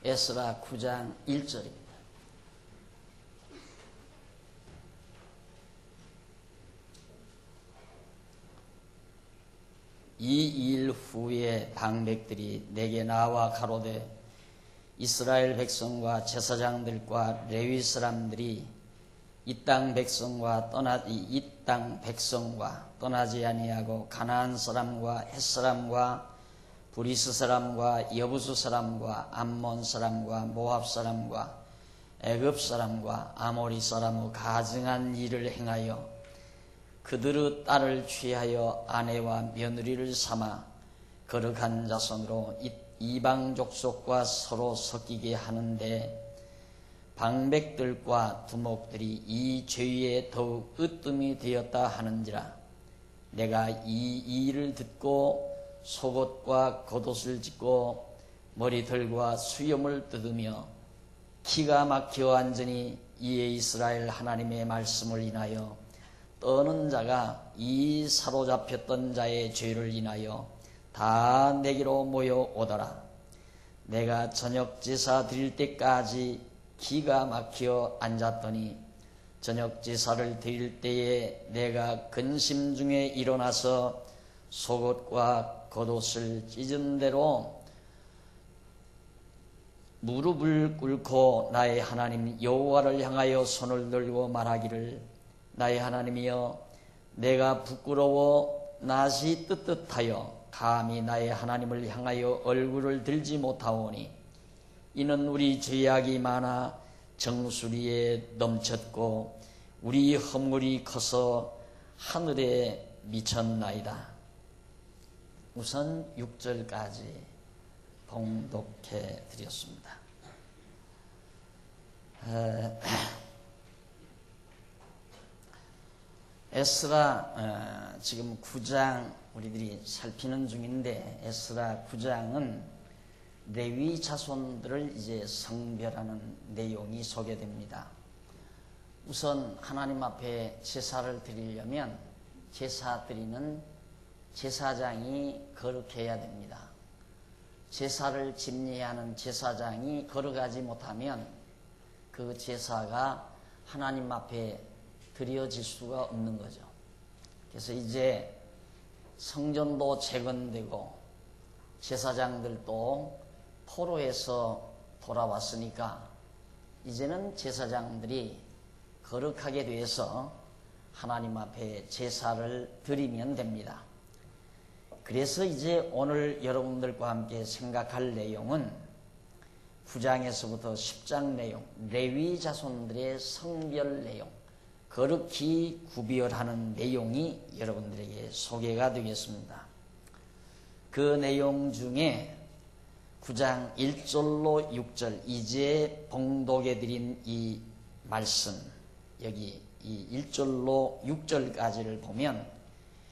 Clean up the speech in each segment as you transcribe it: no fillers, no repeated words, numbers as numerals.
에스라 9장 1절입니다. 이 일 후에 방백들이 내게 나와 가로되 이스라엘 백성과 제사장들과 레위 사람들이 이 땅 백성과 떠나지 아니하고 가나안 사람과 헷 사람과 브리스 사람과 여부수 사람과 암몬 사람과 모압 사람과 애굽 사람과 아모리 사람의 가증한 일을 행하여 그들의 딸을 취하여 아내와 며느리를 삼아 거룩한 자손으로 이방 족속과 서로 섞이게 하는데 방백들과 두목들이 이 죄에 더욱 으뜸이 되었다 하는지라. 내가 이 일을 듣고 속옷과 겉옷을 찢고 머리털과 수염을 뜯으며 기가 막혀 앉으니 이에 이스라엘 하나님의 말씀을 인하여 떠는 자가 이 사로잡혔던 자의 죄를 인하여 다 내게로 모여오더라. 내가 저녁 제사 드릴 때까지 기가 막혀 앉았더니 저녁 제사를 드릴 때에 내가 근심 중에 일어나서 속옷과 겉옷을 찢은 대로 무릎을 꿇고 나의 하나님 여호와를 향하여 손을 들고 말하기를 나의 하나님이여 내가 부끄러워 낯이 뜨뜻하여 감히 나의 하나님을 향하여 얼굴을 들지 못하오니 이는 우리 죄악이 많아 정수리에 넘쳤고 우리 허물이 커서 하늘에 미쳤나이다. 우선 6절까지 봉독해 드렸습니다. 에스라 지금 9장 우리들이 살피는 중인데 에스라 9장은 레위 자손들을 이제 성별하는 내용이 소개됩니다. 우선 하나님 앞에 제사를 드리려면 제사 드리는 제사장이 거룩해야 됩니다. 제사를 집례하는 제사장이 거룩하지 못하면 그 제사가 하나님 앞에 드려질 수가 없는 거죠. 그래서 이제 성전도 재건되고 제사장들도 포로에서 돌아왔으니까 이제는 제사장들이 거룩하게 돼서 하나님 앞에 제사를 드리면 됩니다. 그래서 이제 오늘 여러분들과 함께 생각할 내용은 9장에서부터 10장 내용, 레위 자손들의 성별 내용, 거룩히 구별하는 내용이 여러분들에게 소개가 되겠습니다. 그 내용 중에 9장 1절로 6절 이제 봉독해 드린 이 말씀, 여기 이 1절로 6절까지를 보면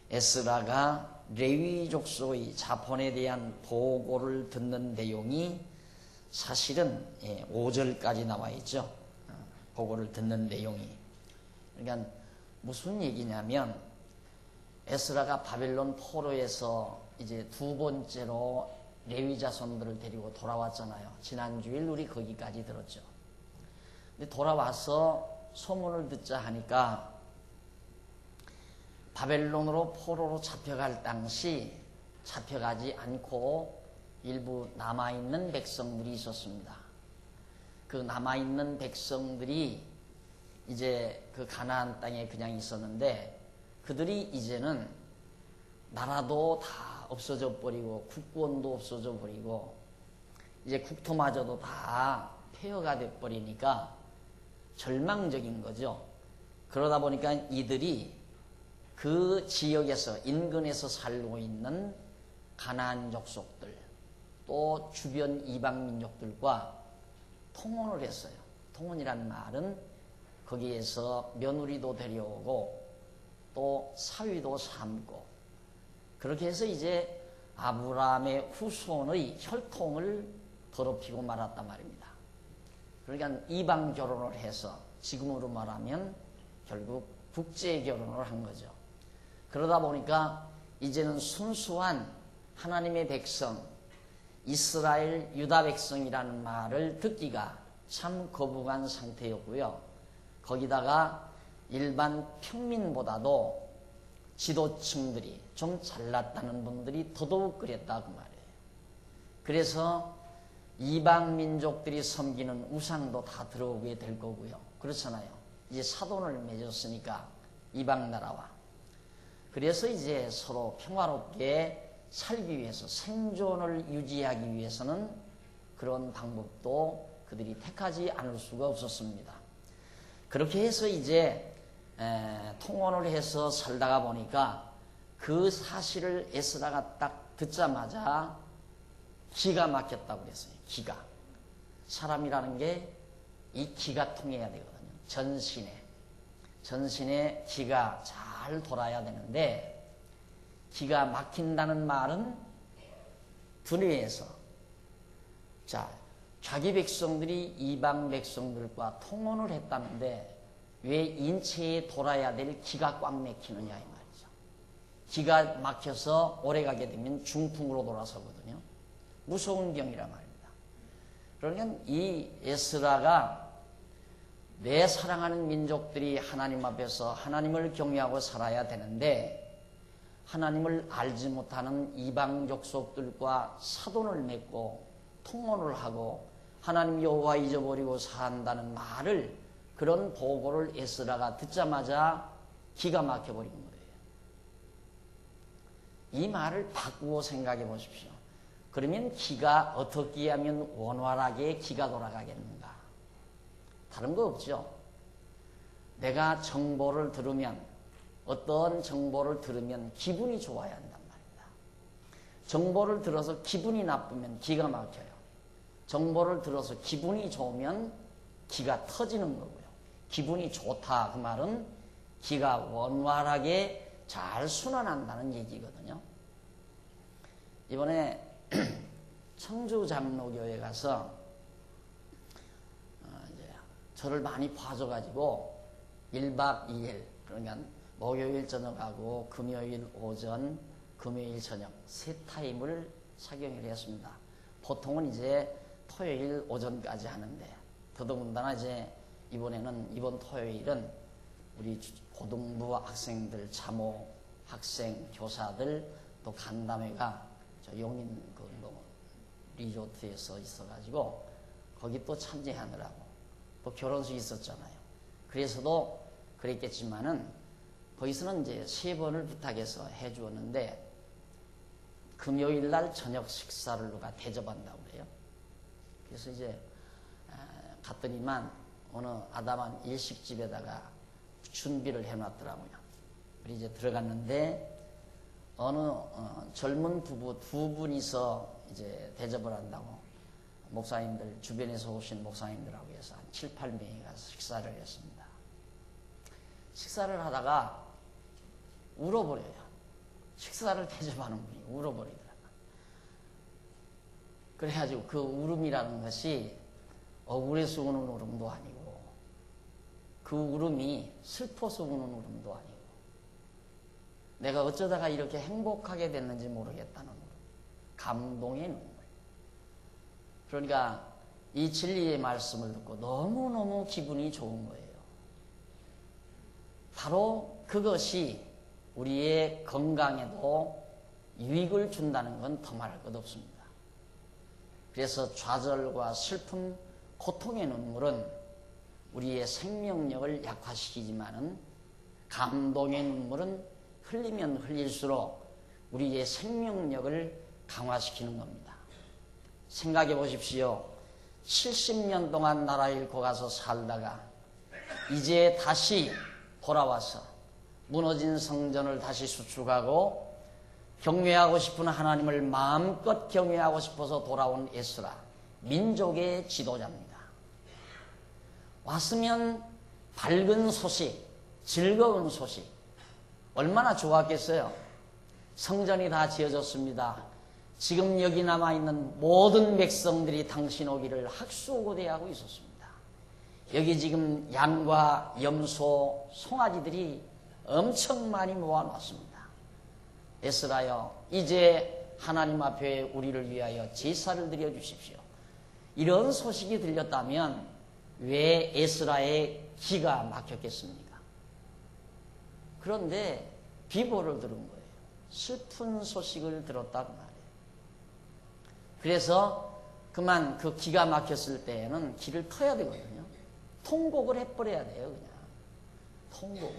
에스라가 레위 족속의 자본에 대한 보고를 듣는 내용이 사실은 5절까지 나와 있죠. 보고를 듣는 내용이. 그러니까 무슨 얘기냐면 에스라가 바벨론 포로에서 이제 두 번째로 레위 자손들을 데리고 돌아왔잖아요. 지난주일 우리 거기까지 들었죠. 근데 돌아와서 소문을 듣자 하니까 바벨론으로 포로로 잡혀갈 당시 잡혀가지 않고 일부 남아있는 백성들이 있었습니다. 그 남아있는 백성들이 이제 그 가나안 땅에 그냥 있었는데 그들이 이제는 나라도 다 없어져 버리고 국권도 없어져 버리고 이제 국토마저도 다 폐허가 돼 버리니까 절망적인 거죠. 그러다 보니까 이들이 그 지역에서 인근에서 살고 있는 가나안 족속들 또 주변 이방 민족들과 통혼을 했어요. 통혼이란 말은 거기에서 며느리도 데려오고 또 사위도 삼고 그렇게 해서 이제 아브라함의 후손의 혈통을 더럽히고 말았단 말입니다. 그러니까 이방 결혼을 해서 지금으로 말하면 결국 국제 결혼을 한 거죠. 그러다 보니까 이제는 순수한 하나님의 백성, 이스라엘 유다 백성이라는 말을 듣기가 참 거북한 상태였고요. 거기다가 일반 평민보다도 지도층들이 좀 잘났다는 분들이 더더욱 그랬다 그 말이에요. 그래서 이방 민족들이 섬기는 우상도 다 들어오게 될 거고요. 그렇잖아요. 이제 사돈을 맺었으니까 이방 나라와. 그래서 이제 서로 평화롭게 살기 위해서 생존을 유지하기 위해서는 그런 방법도 그들이 택하지 않을 수가 없었습니다. 그렇게 해서 이제 통혼을 해서 살다가 보니까 그 사실을 에스라가 딱 듣자마자 기가 막혔다고 그랬어요. 기가. 사람이라는 게 이 기가 통해야 되거든요. 전신에 기가 잘 돌아야 되는데 기가 막힌다는 말은 두뇌에서 자기 백성들이 이방 백성들과 통혼을 했다는데 왜 인체에 돌아야 될 기가 꽉 막히느냐 이 말이죠. 기가 막혀서 오래가게 되면 중풍으로 돌아서거든요. 무서운 병이란 말입니다. 그러니까 이 에스라가 내 사랑하는 민족들이 하나님 앞에서 하나님을 경외하고 살아야 되는데 하나님을 알지 못하는 이방 족속들과 사돈을 맺고 통혼을 하고 하나님 여호와 잊어버리고 산다는 말을 그런 보고를 에스라가 듣자마자 기가 막혀버린 거예요. 이 말을 바꾸어 생각해 보십시오. 그러면 기가 어떻게 하면 원활하게 기가 돌아가겠는가? 다른 거 없죠. 내가 정보를 들으면 어떤 정보를 들으면 기분이 좋아야 한단 말입니다. 정보를 들어서 기분이 나쁘면 기가 막혀요. 정보를 들어서 기분이 좋으면 기가 터지는 거고요. 기분이 좋다 그 말은 기가 원활하게 잘 순환한다는 얘기거든요. 이번에 청주장로교회 가서 이제 저를 많이 봐줘가지고 1박 2일 그러니까 목요일 저녁하고 금요일 오전, 금요일 저녁 세 타임을 사경을 했습니다. 보통은 이제 토요일 오전까지 하는데 더더군다나 이제 이번 토요일은 우리 고등부 학생들, 자모 학생, 교사들 또 간담회가 저 용인 리조트에서 있어가지고 거기 또 참여하느라고 또 결혼식이 있었잖아요. 그래서도 그랬겠지만은 거기서는 이제 3번을 부탁해서 해주었는데 금요일 날 저녁 식사를 누가 대접한다고 그래요. 그래서 이제 갔더니만 어느 아담한 일식집에다가 준비를 해놨더라고요. 그리고 이제 들어갔는데 어느 젊은 부부 2분이서 이제 대접을 한다고 목사님들 주변에서 오신 목사님들하고 해서 한 7, 8명이 가서 식사를 했습니다. 식사를 하다가 울어버려요. 식사를 대접하는 분이 울어버리더라고요. 그래가지고 그 울음이라는 것이 억울해서 우는 울음도 아니고 그 울음이 슬퍼서 우는 울음도 아니고 내가 어쩌다가 이렇게 행복하게 됐는지 모르겠다는 울음. 감동의 눈물. 그러니까 이 진리의 말씀을 듣고 너무너무 기분이 좋은 거예요. 바로 그것이 우리의 건강에도 유익을 준다는 건 더 말할 것 없습니다. 그래서 좌절과 슬픔, 고통의 눈물은 우리의 생명력을 약화시키지만은 감동의 눈물은 흘리면 흘릴수록 우리의 생명력을 강화시키는 겁니다. 생각해 보십시오. 70년 동안 나라 잃고 가서 살다가 이제 다시 돌아와서 무너진 성전을 다시 수축하고 경외하고 싶은 하나님을 마음껏 경외하고 싶어서 돌아온 에스라, 민족의 지도자입니다. 왔으면 밝은 소식, 즐거운 소식, 얼마나 좋았겠어요. 성전이 다 지어졌습니다. 지금 여기 남아있는 모든 백성들이 당신 오기를 학수고대하고 있었습니다. 여기 지금 양과 염소, 송아지들이 엄청 많이 모아놨습니다. 에스라여, 이제 하나님 앞에 우리를 위하여 제사를 드려 주십시오. 이런 소식이 들렸다면 왜 에스라의 기가 막혔겠습니까? 그런데 비보를 들은 거예요. 슬픈 소식을 들었다고 말이에요. 그래서 그만 그 기가 막혔을 때에는 기를 터야 되거든요. 통곡을 해버려야 돼요, 그냥. 통곡.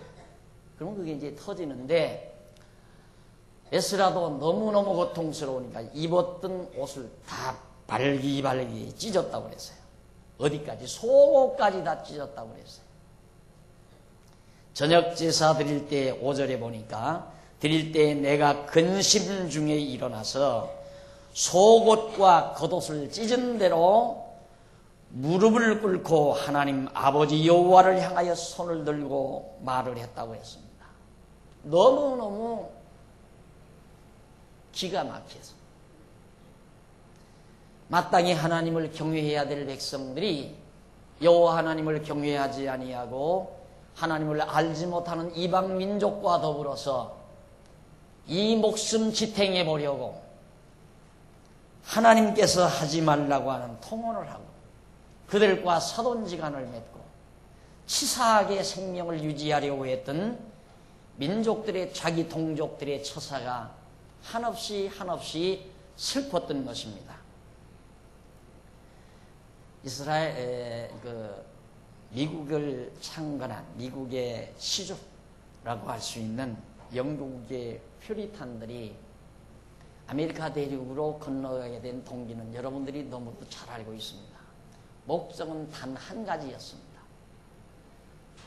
그러면 그게 이제 터지는데, 에스라도 너무너무 고통스러우니까 입었던 옷을 다 발기발기 찢었다고 그랬어요. 어디까지? 속옷까지 다 찢었다고 그랬어요. 저녁 제사 드릴 때 5절에 보니까 드릴 때 내가 근심 중에 일어나서 속옷과 겉옷을 찢은 대로 무릎을 꿇고 하나님 아버지 여호와를 향하여 손을 들고 말을 했다고 했습니다. 너무너무 기가 막혀서 마땅히 하나님을 경외해야 될 백성들이 여호와 하나님을 경외하지 아니하고 하나님을 알지 못하는 이방 민족과 더불어서 이 목숨 지탱해 보려고 하나님께서 하지 말라고 하는 통혼을 하고 그들과 사돈지간을 맺고 치사하게 생명을 유지하려고 했던 민족들의 자기 동족들의 처사가 한없이 슬펐던 것입니다. 미국을 창건한 미국의 시조라고 할 수 있는 영국의 퓨리탄들이 아메리카 대륙으로 건너가게 된 동기는 여러분들이 너무도 잘 알고 있습니다. 목적은 단 한 가지였습니다.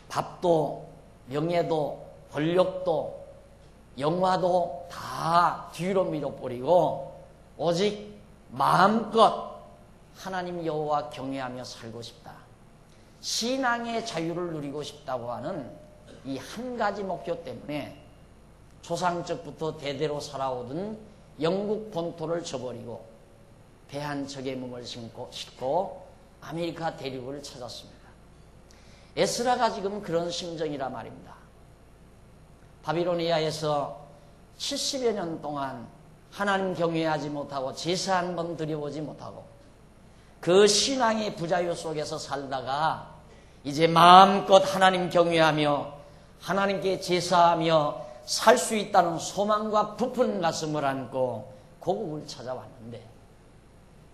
밥도 명예도 권력도 영화도 다 뒤로 밀어버리고 오직 마음껏 하나님 여호와 경외하며 살고 싶다. 신앙의 자유를 누리고 싶다고 하는 이 한 가지 목표 때문에 조상적부터 대대로 살아오던 영국 본토를 저버리고 배 한 척의 몸을 싣고 아메리카 대륙을 찾았습니다. 에스라가 지금 그런 심정이라 말입니다. 바비로니아에서 70여 년 동안 하나님 경외하지 못하고 제사 한 번 드려보지 못하고 그 신앙의 부자유 속에서 살다가 이제 마음껏 하나님 경외하며 하나님께 제사하며 살 수 있다는 소망과 부푼 가슴을 안고 고국을 찾아왔는데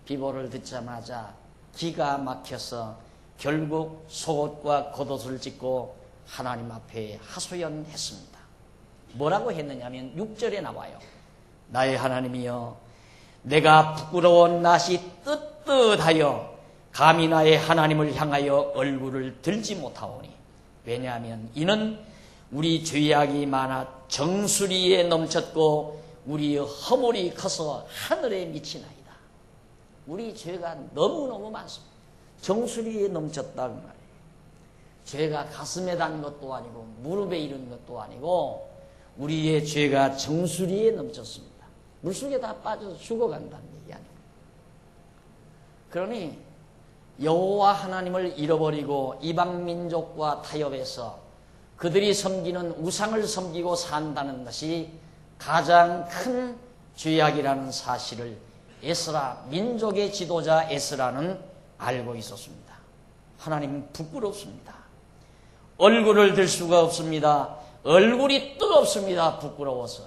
비보를 듣자마자 기가 막혀서 결국 속옷과 겉옷을 찢고 하나님 앞에 하소연했습니다. 뭐라고 했느냐면 6절에 나와요. 나의 하나님이여 내가 부끄러운 낯이 뜨뜻하여 감히 나의 하나님을 향하여 얼굴을 들지 못하오니 왜냐하면 이는 우리 죄악이 많아 정수리에 넘쳤고 우리의 허물이 커서 하늘에 미치나이다. 우리 죄가 너무너무 많습니다. 정수리에 넘쳤다는 말이에요. 죄가 가슴에 닿은 것도 아니고 무릎에 이른 것도 아니고 우리의 죄가 정수리에 넘쳤습니다. 물속에 다 빠져서 죽어간다는 얘기 아닙니까? 그러니 여호와 하나님을 잃어버리고 이방 민족과 타협해서 그들이 섬기는 우상을 섬기고 산다는 것이 가장 큰 죄악이라는 사실을 에스라, 민족의 지도자 에스라는 알고 있었습니다. 하나님 부끄럽습니다. 얼굴을 들 수가 없습니다. 얼굴이 뜨겁습니다. 부끄러워서.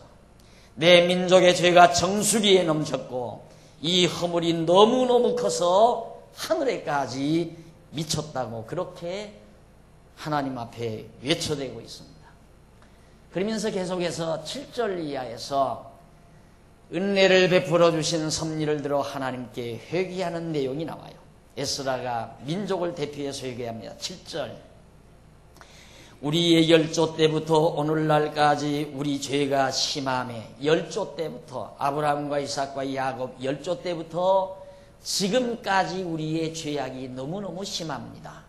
내 민족의 죄가 정수리에 넘쳤고 이 허물이 너무너무 커서 하늘에까지 미쳤다고 그렇게 하나님 앞에 외쳐대고 있습니다. 그러면서 계속해서 7절 이하에서 은혜를 베풀어 주신 섭리를 들어 하나님께 회개하는 내용이 나와요. 에스라가 민족을 대표해서 회개합니다. 7절 우리의 열조 때부터 오늘날까지 우리 죄가 심함에 열조 때부터 아브라함과 이삭과 야곱 열조 때부터 지금까지 우리의 죄악이 너무너무 심합니다.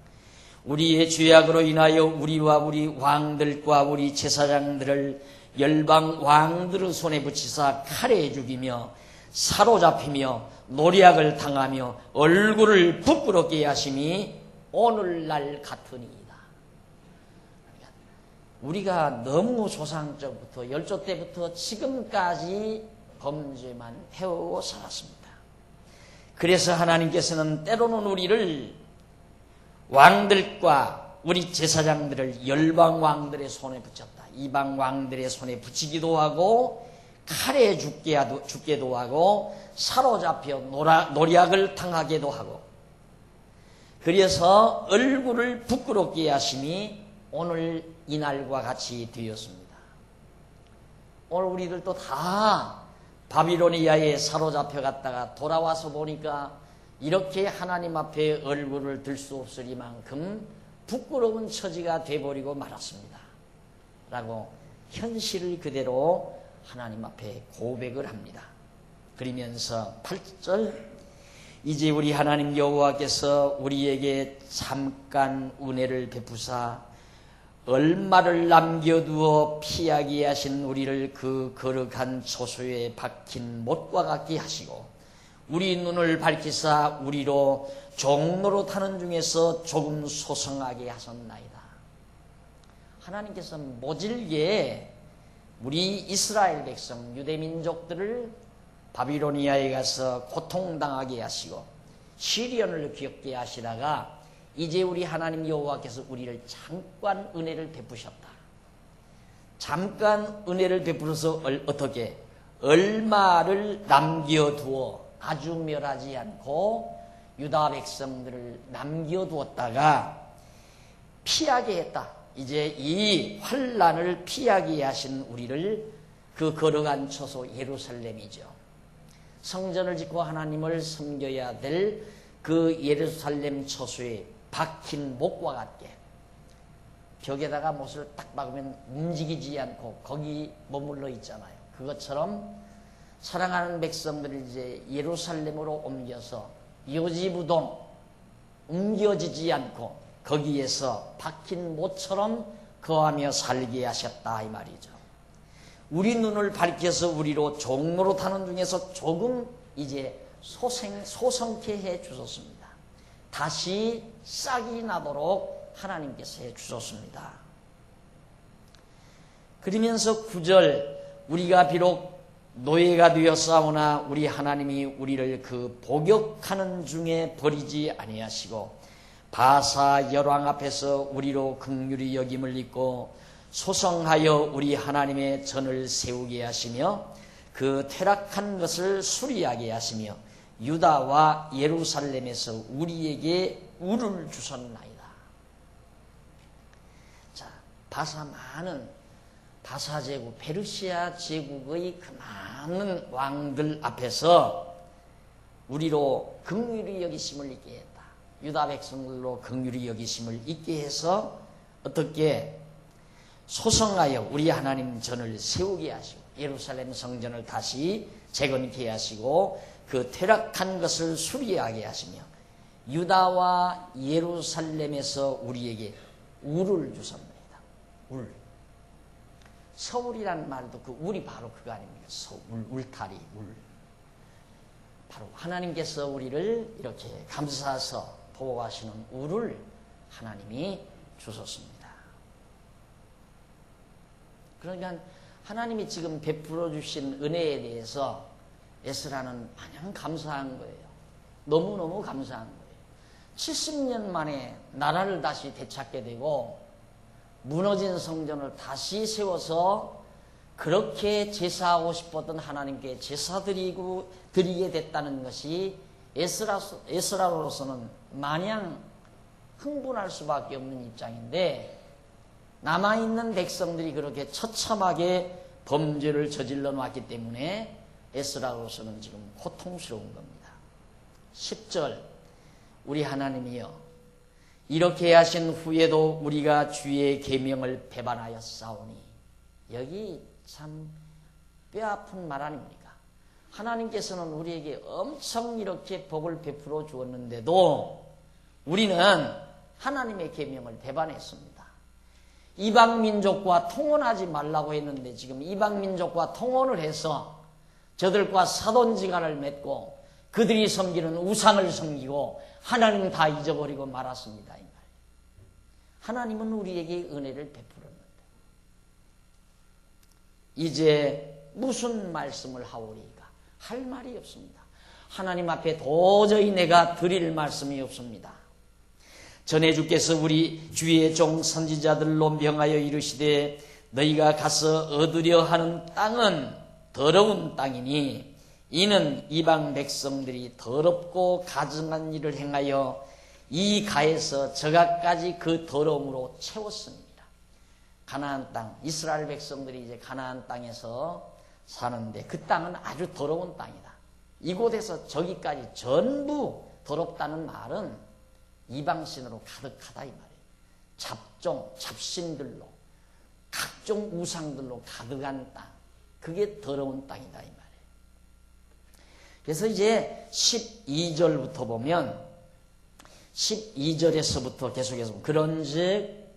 우리의 죄악으로 인하여 우리와 우리 왕들과 우리 제사장들을 열방 왕들의 손에 붙이사 칼에 죽이며 사로잡히며 노략을 당하며 얼굴을 부끄럽게 하심이 오늘날 같으니이다. 우리가 너무 조상적부터 열조 때부터 지금까지 범죄만 해오고 살았습니다. 그래서 하나님께서는 때로는 우리를 왕들과 우리 제사장들을 열방 왕들의 손에 붙였다. 이방 왕들의 손에 붙이기도 하고 칼에 죽게도 하고 사로잡혀 노략을 당하게도 하고, 그래서 얼굴을 부끄럽게 하심이 오늘 이날과 같이 되었습니다. 오늘 우리들도 다 바빌로니아에 사로잡혀 갔다가 돌아와서 보니까 이렇게 하나님 앞에 얼굴을 들 수 없으리만큼 부끄러운 처지가 돼버리고 말았습니다. 라고 현실을 그대로 하나님 앞에 고백을 합니다. 그러면서 8절, 이제 우리 하나님 여호와께서 우리에게 잠깐 은혜를 베푸사 얼마를 남겨두어 피하게 하신 우리를 그 거룩한 초소에 박힌 못과 같게 하시고 우리 눈을 밝히사 우리로 종로로 타는 중에서 조금 소성하게 하셨나이다. 하나님께서 모질게 우리 이스라엘 백성 유대민족들을 바빌로니아에 가서 고통당하게 하시고 시리언을 겪게 하시다가 이제 우리 하나님 여호와께서 우리를 잠깐 은혜를 베푸셨다. 잠깐 은혜를 베풀어서 어떻게 얼마를 남겨두어 아주 멸하지 않고 유다 백성들을 남겨두었다가 피하게 했다. 이제 이 환난을 피하게 하신 우리를 그 거룩한 처소 예루살렘이죠. 성전을 짓고 하나님을 섬겨야 될 그 예루살렘 처소에 박힌 목과 같게 벽에다가 못을 딱 박으면 움직이지 않고 거기 머물러 있잖아요. 그것처럼 사랑하는 백성들을 이제 예루살렘으로 옮겨서 요지부동 옮겨지지 않고 거기에서 박힌 못처럼 거하며 살게 하셨다 이 말이죠. 우리 눈을 밝혀서 우리로 종로로 타는 중에서 조금 이제 소성케 해 주셨습니다. 다시 싹이 나도록 하나님께서 해 주셨습니다. 그러면서 9절, 우리가 비록 노예가 되었사오나 우리 하나님이 우리를 그 복역하는 중에 버리지 아니하시고 바사 열왕 앞에서 우리로 긍휼히 여김을 입고 소성하여 우리 하나님의 전을 세우게 하시며 그 퇴락한 것을 수리하게 하시며 유다와 예루살렘에서 우리에게 우를 주셨나이다. 자, 많은 바사 제국, 페르시아 제국의 그 많은 왕들 앞에서 우리로 긍휼히 여기심을 있게 했다. 유다 백성들로 긍휼히 여기심을 있게 해서 어떻게 소성하여 우리 하나님 전을 세우게 하시고 예루살렘 성전을 다시 재건케 하시고 그 퇴락한 것을 수리하게 하시며 유다와 예루살렘에서 우리에게 울을 주셨나이다. 울. 서울이라는 말도 그 울이 바로 그거 아닙니까? 서울, 울타리, 울. 바로 하나님께서 우리를 이렇게 감싸서 보호하시는 울을 하나님이 주셨습니다. 그러니까 하나님이 지금 베풀어 주신 은혜에 대해서 에스라는 마냥 감사한 거예요. 너무너무 감사한 거예요. 70년 만에 나라를 다시 되찾게 되고 무너진 성전을 다시 세워서 그렇게 제사하고 싶었던 하나님께 제사 드리게 됐다는 것이 에스라로서는 마냥 흥분할 수밖에 없는 입장인데 남아있는 백성들이 그렇게 처참하게 범죄를 저질러 놨기 때문에 에스라로서는 지금 고통스러운 겁니다. 10절, 우리 하나님이여 이렇게 하신 후에도 우리가 주의 계명을 배반하였사오니, 여기 참 뼈아픈 말 아닙니까? 하나님께서는 우리에게 엄청 이렇게 복을 베풀어 주었는데도 우리는 하나님의 계명을 배반했습니다. 이방민족과 통혼하지 말라고 했는데 지금 이방민족과 통혼을 해서 저들과 사돈지간을 맺고 그들이 섬기는 우상을 섬기고 하나님 다 잊어버리고 말았습니다. 이 말. 하나님은 우리에게 은혜를 베풀었는데 이제 무슨 말씀을 하오리까? 할 말이 없습니다. 하나님 앞에 도저히 내가 드릴 말씀이 없습니다. 전에 주께서 우리 주의 종 선지자들로 명하여 이르시되 너희가 가서 얻으려 하는 땅은 더러운 땅이니 이는 이방 백성들이 더럽고 가증한 일을 행하여 이 가에서 저가까지 그 더러움으로 채웠습니다. 가나안 땅, 이스라엘 백성들이 이제 가나안 땅에서 사는데 그 땅은 아주 더러운 땅이다. 이곳에서 저기까지 전부 더럽다는 말은 이방신으로 가득하다 이 말이에요. 잡종, 잡신들로 각종 우상들로 가득한 땅, 그게 더러운 땅이다 이 말이에요. 그래서 이제 12절부터 보면 12절에서부터 계속해서 그런즉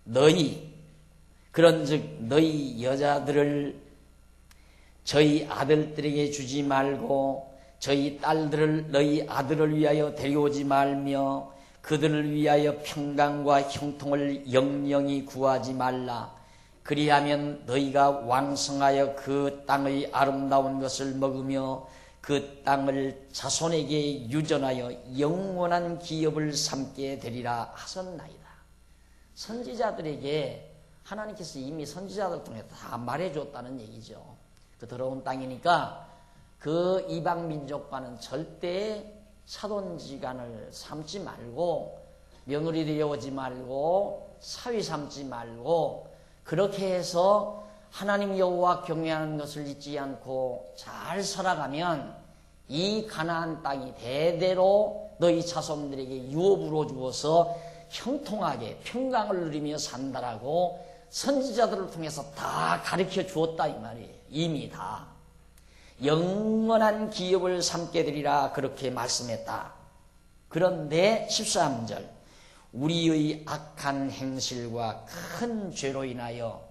너희 여자들을 저희 아들들에게 주지 말고 저희 딸들을 너희 아들을 위하여 데려오지 말며 그들을 위하여 평강과 형통을 영영히 구하지 말라. 그리하면 너희가 왕성하여 그 땅의 아름다운 것을 먹으며 그 땅을 자손에게 유전하여 영원한 기업을 삼게 되리라 하셨나이다. 선지자들에게 하나님께서 이미 선지자들 통해 다 말해줬다는 얘기죠. 그 더러운 땅이니까 그 이방 민족과는 절대 사돈지간을 삼지 말고 며느리 데려오지 말고 사위 삼지 말고 그렇게 해서 하나님 여호와 경외하는 것을 잊지 않고 잘 살아가면 이 가나안 땅이 대대로 너희 자손들에게 유업으로 주어서 형통하게 평강을 누리며 산다라고 선지자들을 통해서 다 가르쳐 주었다 이 말이에요. 이미 다 영원한 기업을 삼게 되리라 그렇게 말씀했다. 그런데 13절 우리의 악한 행실과 큰 죄로 인하여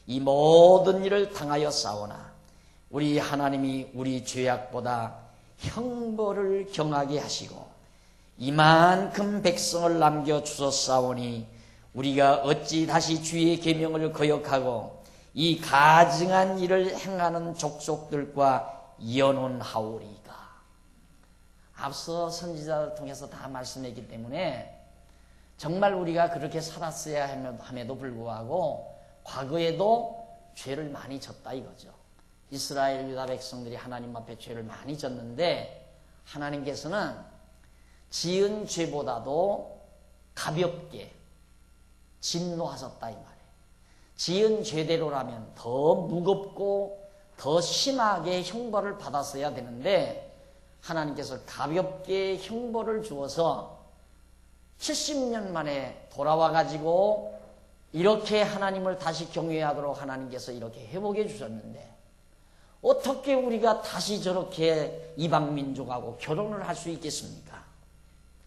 이 모든 일을 당하여 싸우나 우리 하나님이 우리 죄악보다 형벌을 경하게 하시고 이만큼 백성을 남겨주셨사오니 우리가 어찌 다시 주의 계명을 거역하고 이 가증한 일을 행하는 족속들과 연혼하오리까. 앞서 선지자를 통해서 다 말씀했기 때문에 정말 우리가 그렇게 살았어야 함에도 불구하고 과거에도 죄를 많이 졌다 이거죠. 이스라엘 유다 백성들이 하나님 앞에 죄를 많이 졌는데 하나님께서는 지은 죄보다도 가볍게 진노하셨다 이 말이에요. 지은 죄대로라면 더 무겁고 더 심하게 형벌을 받았어야 되는데 하나님께서 가볍게 형벌을 주어서 70년 만에 돌아와가지고 이렇게 하나님을 다시 경외하도록 하나님께서 이렇게 회복해 주셨는데 어떻게 우리가 다시 저렇게 이방민족하고 결혼을 할 수 있겠습니까?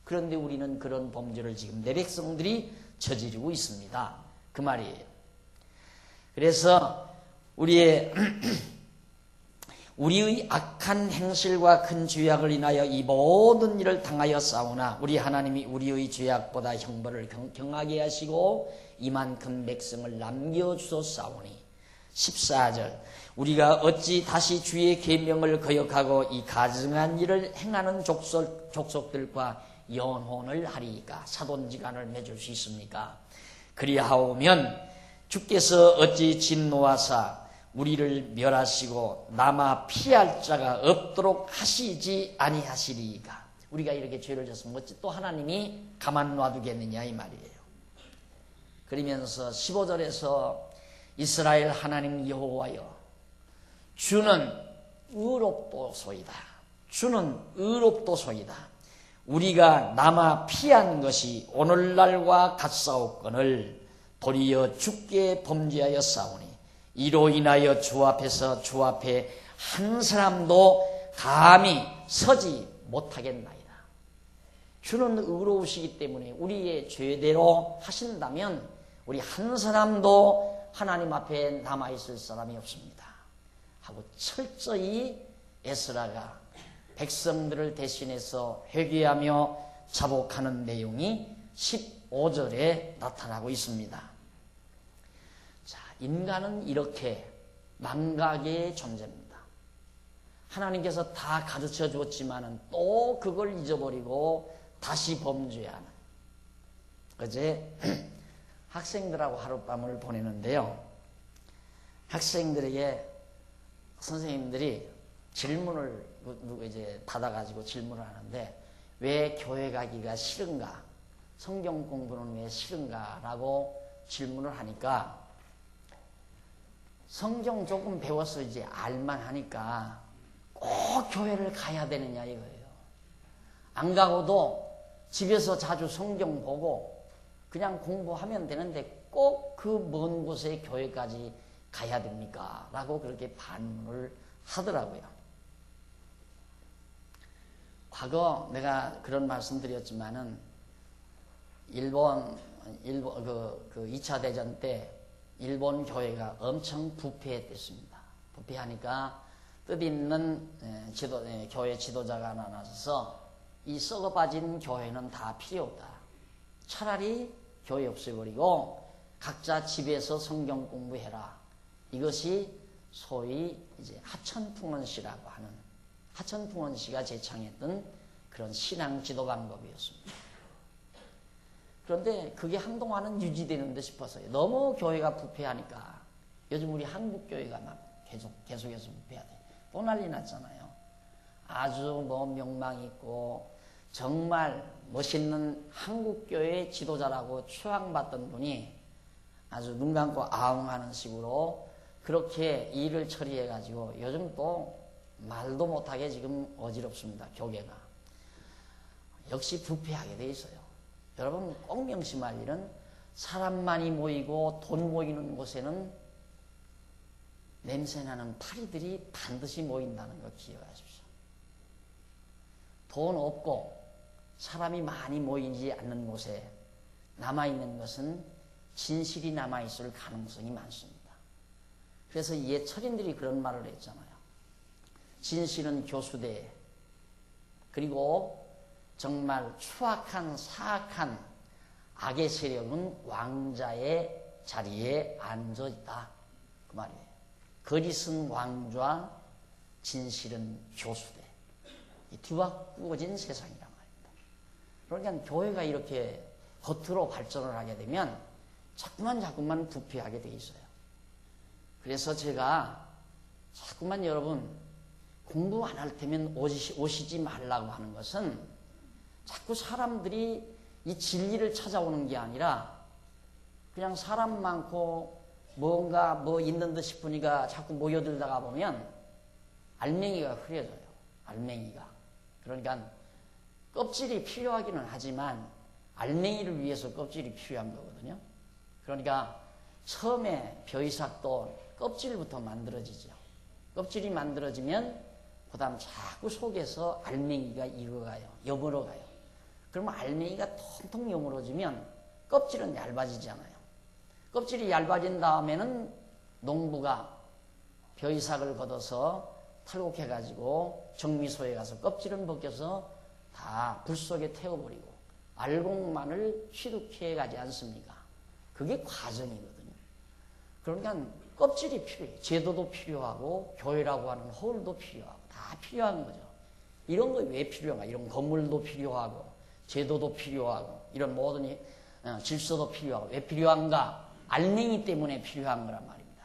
그런데 우리는 그런 범죄를 지금 내 백성들이 저지르고 있습니다. 그 말이에요. 그래서 우리의 악한 행실과 큰 죄악을 인하여 이 모든 일을 당하여 싸우나 우리 하나님이 우리의 죄악보다 형벌을 경하게 하시고 이만큼 백성을 남겨주셨사오니 14절 우리가 어찌 다시 주의 계명을 거역하고 이 가증한 일을 행하는 족속들과 연혼을 하리이까. 사돈지간을 맺을 수 있습니까? 그리하오면 주께서 어찌 진노하사 우리를 멸하시고 남아 피할 자가 없도록 하시지 아니하시리이까. 우리가 이렇게 죄를 졌으면 어찌 또 하나님이 가만 놔두겠느냐 이 말이에요. 그러면서 15절에서 이스라엘 하나님 여호와여 주는 의롭도소이다. 주는 의롭도소이다. 우리가 남아 피한 것이 오늘날과 같사옵거늘 도리어 주께 범죄하여 싸우니 이로 인하여 주 앞에서 주 앞에 한 사람도 감히 서지 못하겠나이다. 주는 의로우시기 때문에 우리의 죄대로 하신다면 우리 한 사람도 하나님 앞에 남아있을 사람이 없습니다 하고 철저히 에스라가 백성들을 대신해서 회개하며 자복하는 내용이 15절에 나타나고 있습니다. 자, 인간은 이렇게 망각의 존재입니다. 하나님께서 다 가르쳐 주었지만은 또 그걸 잊어버리고 다시 범죄하는. 어제 학생들하고 하룻밤을 보내는데요. 학생들에게 선생님들이 질문을 이제 받아가지고 질문을 하는데, 왜 교회 가기가 싫은가? 성경 공부는 왜 싫은가? 라고 질문을 하니까, 성경 조금 배워서 이제 알만 하니까 꼭 교회를 가야 되느냐 이거예요. 안 가고도 집에서 자주 성경 보고 그냥 공부하면 되는데 꼭 그 먼 곳에 교회까지 가야 됩니까? 라고 그렇게 반문을 하더라고요. 과거 내가 그런 말씀 드렸지만은 일본 그 2차 대전 때 일본 교회가 엄청 부패했습니다. 부패하니까 뜻있는 교회 지도자가 나서서 이 썩어 빠진 교회는 다 필요 없다. 차라리 교회 없애버리고 각자 집에서 성경 공부해라. 이것이 소위 이제 하천풍언시라고 하는, 하천풍언시가 제창했던 그런 신앙 지도 방법이었습니다. 그런데 그게 한동안은 유지되는 듯 싶어서요. 너무 교회가 부패하니까 요즘 우리 한국 교회가 막 계속해서 부패하대. 또 난리 났잖아요. 아주 뭐 명망 있고 정말 멋있는 한국 교회 지도자라고 추앙받던 분이 아주 눈 감고 아웅하는 식으로 그렇게 일을 처리해가지고 요즘 또 말도 못하게 지금 어지럽습니다. 교계가. 역시 부패하게 돼 있어요. 여러분 꼭 명심할 일은, 사람 많이 모이고 돈 모이는 곳에는 냄새나는 파리들이 반드시 모인다는 거 기억하십시오. 돈 없고 사람이 많이 모이지 않는 곳에 남아있는 것은 진실이 남아있을 가능성이 많습니다. 그래서 옛 철인들이 그런 말을 했잖아요. 진실은 교수대, 그리고 정말 추악한 사악한 악의 세력은 왕자의 자리에 앉아 있다. 그 말이에요. 거짓은 왕좌, 진실은 교수대. 이 뒤바꾸어진 세상이란 말입니다. 그러니까 교회가 이렇게 겉으로 발전을 하게 되면 자꾸만 부패하게 돼 있어요. 그래서 제가 자꾸만 여러분 공부 안 할 테면 오시지 말라고 하는 것은, 자꾸 사람들이 이 진리를 찾아오는 게 아니라 그냥 사람 많고 뭔가 뭐 있는 듯 싶으니까 자꾸 모여들다가 보면 알맹이가 흐려져요. 알맹이가. 그러니까 껍질이 필요하기는 하지만 알맹이를 위해서 껍질이 필요한 거거든요. 그러니까 처음에 벼이삭도 껍질부터 만들어지죠. 껍질이 만들어지면 그 다음 자꾸 속에서 알맹이가 익어가요. 여물어가요. 그러면 알맹이가 통통 여물어지면 껍질은 얇아지잖아요. 껍질이 얇아진 다음에는 농부가 벼이삭을 걷어서 탈곡해가지고 정미소에 가서 껍질은 벗겨서 다 불 속에 태워버리고 알곡만을 취득해 가지 않습니까? 그게 과정이거든요. 그러니까 껍질이 필요해요. 제도도 필요하고 교회라고 하는 홀도 필요하고 다 필요한 거죠. 이런 거 왜 필요한가? 이런 건물도 필요하고 제도도 필요하고 이런 모든 질서도 필요하고 왜 필요한가? 알맹이 때문에 필요한 거란 말입니다.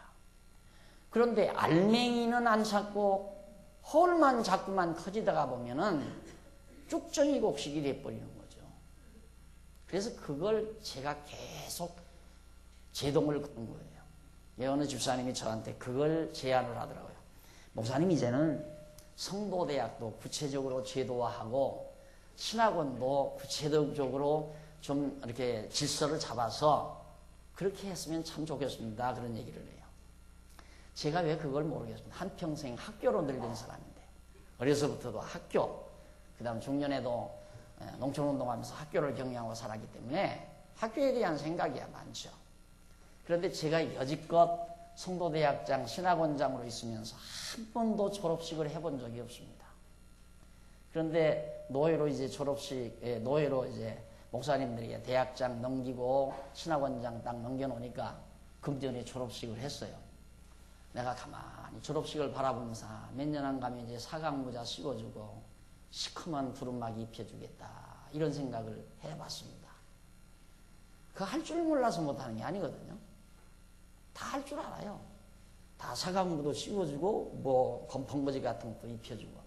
그런데 알맹이는 안 찾고 홀만 자꾸만 커지다가 보면은 쭉정이 곡식이 돼버리는 거죠. 그래서 그걸 제가 계속 제동을 거는 거예요. 어느 집사님이 저한테 그걸 제안을 하더라고요. 목사님, 이제는 성도대학도 구체적으로 제도화하고 신학원도 구체적으로 좀 이렇게 질서를 잡아서 그렇게 했으면 참 좋겠습니다. 그런 얘기를 해요. 제가 왜 그걸 모르겠습니다. 한평생 학교로 늙은 사람인데, 어려서부터도 학교, 그 다음 중년에도 농촌운동하면서 학교를 경영하고 살았기 때문에 학교에 대한 생각이야 많죠. 그런데 제가 여지껏 성도대학장, 신학원장으로 있으면서 한 번도 졸업식을 해본 적이 없습니다. 그런데 노예로 이제 노예로 이제 목사님들이 대학장 넘기고 신학원장 딱 넘겨놓으니까 금전에 졸업식을 했어요. 내가 가만히 졸업식을 바라보면서 몇 년 안 가면 이제 사각모자 씌워주고 시커먼 두루마기 입혀주겠다. 이런 생각을 해봤습니다. 그거 할 줄 몰라서 못하는 게 아니거든요. 다 할 줄 알아요. 다 사각모도 씌워주고 뭐 건펑거지 같은 것도 입혀주고.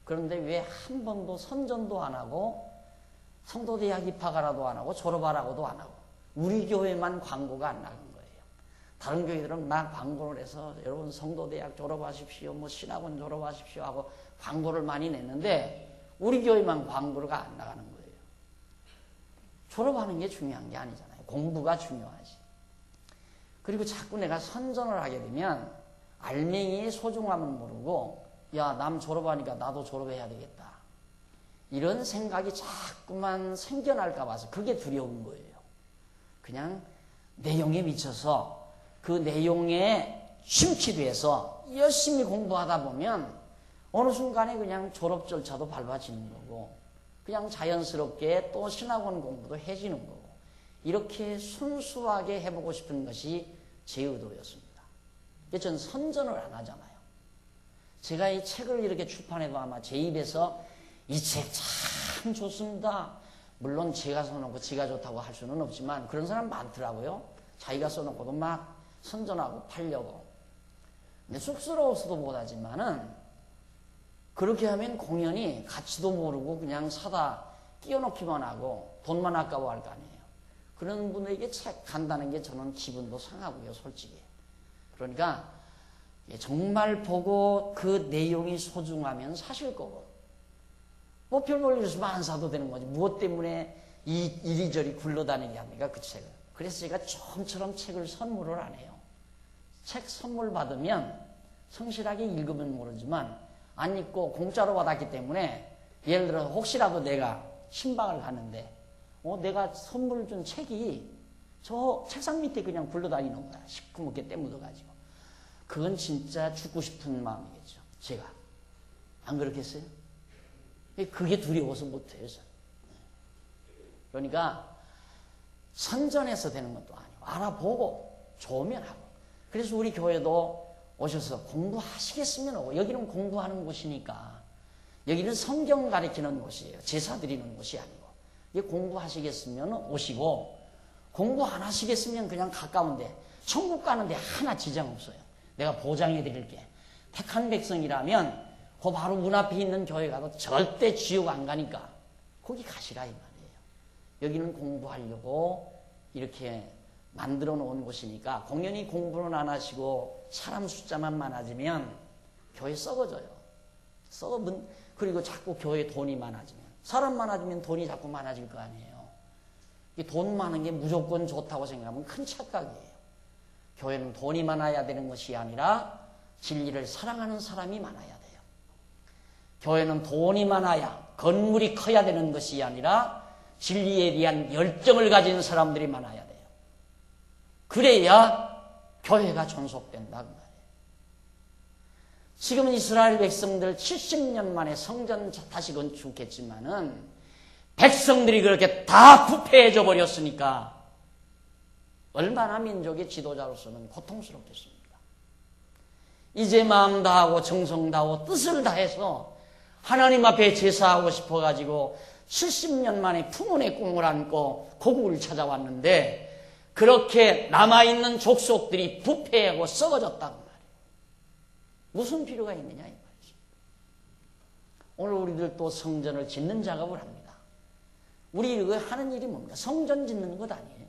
그런데 왜 한 번도 선전도 안 하고 성도대학 입학하라도 안 하고 졸업하라고도 안 하고 우리 교회만 광고가 안 나간 거예요. 다른 교회들은 막 광고를 해서 여러분 성도대학 졸업하십시오, 뭐 신학원 졸업하십시오 하고 광고를 많이 냈는데 우리 교회만 광고가 안 나가는 거예요. 졸업하는 게 중요한 게 아니잖아요. 공부가 중요하지. 그리고 자꾸 내가 선전을 하게 되면 알맹이의 소중함을 모르고 야, 남 졸업하니까 나도 졸업해야 되겠다. 이런 생각이 자꾸만 생겨날까 봐서 그게 두려운 거예요. 그냥 내용에 미쳐서 그 내용에 심취돼서 열심히 공부하다 보면 어느 순간에 그냥 졸업 절차도 밟아지는 거고 그냥 자연스럽게 또 신학원 공부도 해지는 거고 이렇게 순수하게 해보고 싶은 것이 제 의도였습니다. 저는 선전을 안 하잖아요. 제가 이 책을 이렇게 출판해도 아마 제 입에서 이 책 참 좋습니다. 물론 제가 써놓고 지가 좋다고 할 수는 없지만 그런 사람 많더라고요. 자기가 써놓고도 막 선전하고 팔려고. 근데 쑥스러워서도 못하지만은 그렇게 하면 공연히 가치도 모르고 그냥 사다 끼워놓기만 하고 돈만 아까워할 거 아니에요. 그런 분에게 책 간다는 게 저는 기분도 상하고요, 솔직히. 그러니까 정말 보고 그 내용이 소중하면 사실 거고 뭐 별 볼일 없으면 안 사도 되는 거지. 무엇 때문에 이리저리 굴러다니게 합니까, 그 책을. 그래서 제가 좀처럼 책을 선물을 안 해요. 책 선물 받으면 성실하게 읽으면 모르지만 안 읽고 공짜로 받았기 때문에 예를 들어 혹시라도 내가 신방을 가는데 내가 선물 준 책이 저 책상 밑에 그냥 굴러다니는 거야. 시커멓게 때 묻어가지고. 그건 진짜 죽고 싶은 마음이겠죠. 제가. 안 그렇겠어요? 그게 두려워서 못해요. 그러니까 선전해서 되는 것도 아니고 알아보고 좋으면 하고. 그래서 우리 교회도 오셔서 공부하시겠으면 오고. 여기는 공부하는 곳이니까. 여기는 성경 가르치는 곳이에요. 제사 드리는 곳이 아니고. 공부하시겠으면 오시고 공부 안 하시겠으면 그냥 가까운데 천국 가는데 하나 지장 없어요. 내가 보장해 드릴게. 택한 백성이라면 그 바로 문 앞에 있는 교회 가도 절대 지옥 안 가니까 거기 가시라 이 말이에요. 여기는 공부하려고 이렇게 만들어 놓은 곳이니까 공연히 공부는 안 하시고 사람 숫자만 많아지면 교회 썩어져요. 그리고 자꾸 교회 돈이 많아지면 사람 많아지면 돈이 자꾸 많아질 거 아니에요. 이 돈 많은 게 무조건 좋다고 생각하면 큰 착각이에요. 교회는 돈이 많아야 되는 것이 아니라 진리를 사랑하는 사람이 많아야 돼요. 교회는 돈이 많아야 건물이 커야 되는 것이 아니라 진리에 대한 열정을 가진 사람들이 많아야 돼요. 그래야 교회가 존속된다 그 말이에요. 지금 이스라엘 백성들 70년 만에 성전 다시 건축했지만은 백성들이 그렇게 다 부패해져 버렸으니까 얼마나 민족의 지도자로서는 고통스럽겠습니까? 이제 마음 다하고 정성 다하고 뜻을 다해서 하나님 앞에 제사하고 싶어가지고 70년 만에 풍운의 꿈을 안고 고국을 찾아왔는데 그렇게 남아있는 족속들이 부패하고 썩어졌다고 말이에요. 무슨 필요가 있느냐 이 말이죠. 오늘 우리들 또 성전을 짓는 작업을 합니다. 우리 하는 일이 뭡니까? 성전 짓는 것 아니에요.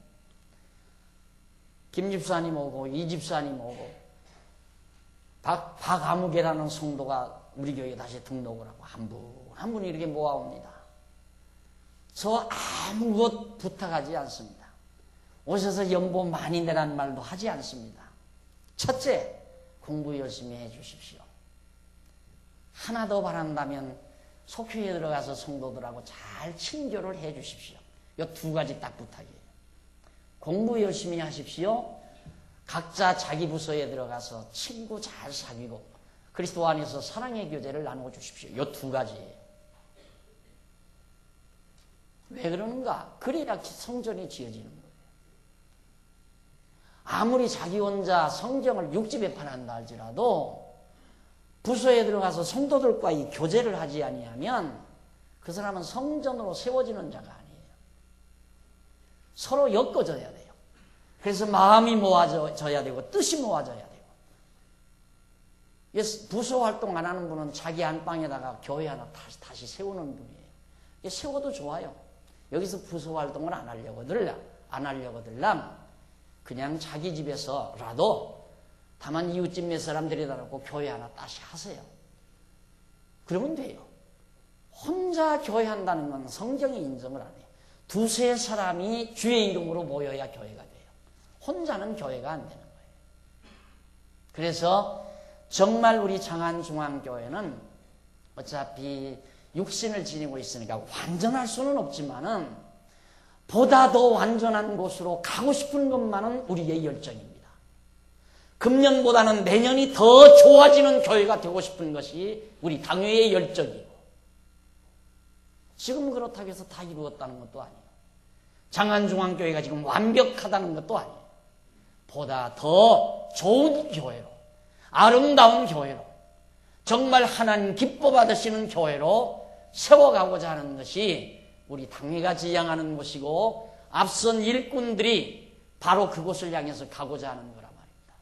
김 집사님 오고 이 집사님 오고 박아무개라는 성도가 우리 교회에 다시 등록을 하고 한 분이 이렇게 모아옵니다. 저 아무것 부탁하지 않습니다. 오셔서 연보 많이 내라는 말도 하지 않습니다. 첫째, 공부 열심히 해 주십시오. 하나 더 바란다면 속회에 들어가서 성도들하고 잘 친교를 해 주십시오. 이 두 가지 딱 부탁이에요. 공부 열심히 하십시오. 각자 자기 부서에 들어가서 친구 잘 사귀고 그리스도 안에서 사랑의 교제를 나누어 주십시오. 이 두 가지예요. 왜 그러는가? 그래야 성전이 지어지는 거예요. 아무리 자기 혼자 성경을 육집에 파는다 할지라도 부서에 들어가서 성도들과 이 교제를 하지 아니하면 그 사람은 성전으로 세워지는 자가 아니에요. 서로 엮어져야 돼요. 그래서 마음이 모아져야 되고 뜻이 모아져야 돼요. 부서 활동 안 하는 분은 자기 안방에다가 교회 하나 다시 세우는 분이에요. 세워도 좋아요. 여기서 부서 활동을 안 하려고 들람 그냥 자기 집에서라도 다만 이웃집 몇 사람들이다 놓고 교회 하나 다시 하세요. 그러면 돼요. 혼자 교회 한다는 건 성경이 인정을 안 해요. 두세 사람이 주의 이름으로 모여야 교회가 돼요. 혼자는 교회가 안 되는 거예요. 그래서 정말 우리 장안중앙교회는 어차피 육신을 지니고 있으니까 완전할 수는 없지만은 보다 더 완전한 곳으로 가고 싶은 것만은 우리의 열정입니다. 금년보다는 내년이 더 좋아지는 교회가 되고 싶은 것이 우리 당회의 열정이고, 지금 그렇다고 해서 다 이루었다는 것도 아니에요. 장안중앙교회가 지금 완벽하다는 것도 아니에요. 보다 더 좋은 교회로, 아름다운 교회로, 정말 하나님 기뻐 받으시는 교회로 세워가고자 하는 것이 우리 당회가 지향하는 곳이고, 앞선 일꾼들이 바로 그곳을 향해서 가고자 하는 거란 말입니다.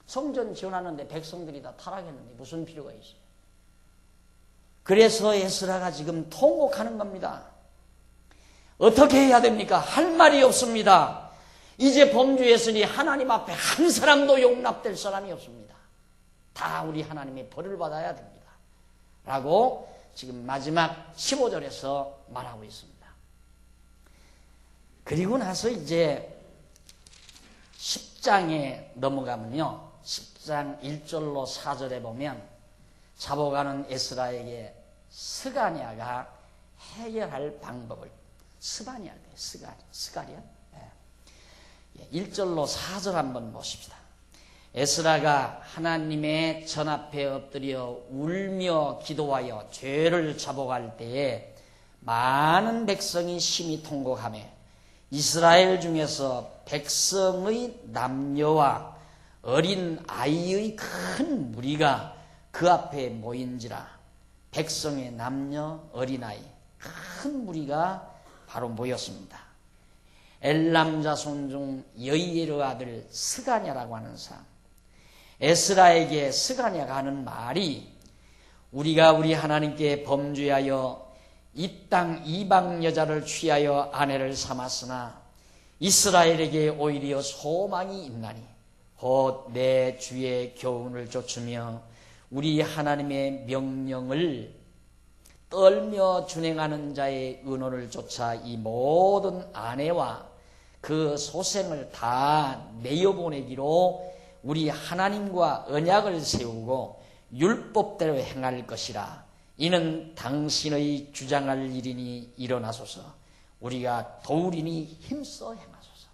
성전 지어놨는데 백성들이 다 타락했는데 무슨 필요가 있어요? 그래서 에스라가 지금 통곡하는 겁니다. 어떻게 해야 됩니까? 할 말이 없습니다. 이제 범죄했으니 하나님 앞에 한 사람도 용납될 사람이 없습니다. 다 우리 하나님의 벌을 받아야 됩니다. 라고 지금 마지막 15절에서 말하고 있습니다. 그리고 나서 이제 10장에 넘어가면요, 10장 1절로 4절에 보면 자복하는 에스라에게 스가랴가 해결할 방법을, 스가랴, 스가랴? 1절로 4절 한번 보십시다. 에스라가 하나님의 전 앞에 엎드려 울며 기도하여 죄를 자복할 때에 많은 백성이 심히 통곡하며 이스라엘 중에서 백성의 남녀와 어린 아이의 큰 무리가 그 앞에 모인지라. 백성의 남녀, 어린아이, 큰 무리가 바로 모였습니다. 엘람 자손 중 여이엘의 아들 스가랴라고 하는 사람, 에스라에게 스가랴가 하는 말이, 우리가 우리 하나님께 범죄하여 이 땅 이방 여자를 취하여 아내를 삼았으나 이스라엘에게 오히려 소망이 있나니 곧 내 주의 교훈을 좇으며 우리 하나님의 명령을 떨며 준행하는 자의 의논을 좇아 이 모든 아내와 그 소생을 다 내어보내기로 우리 하나님과 언약을 세우고 율법대로 행할 것이라. 이는 당신의 주장할 일이니 일어나소서. 우리가 도우리니 힘써 행하소서.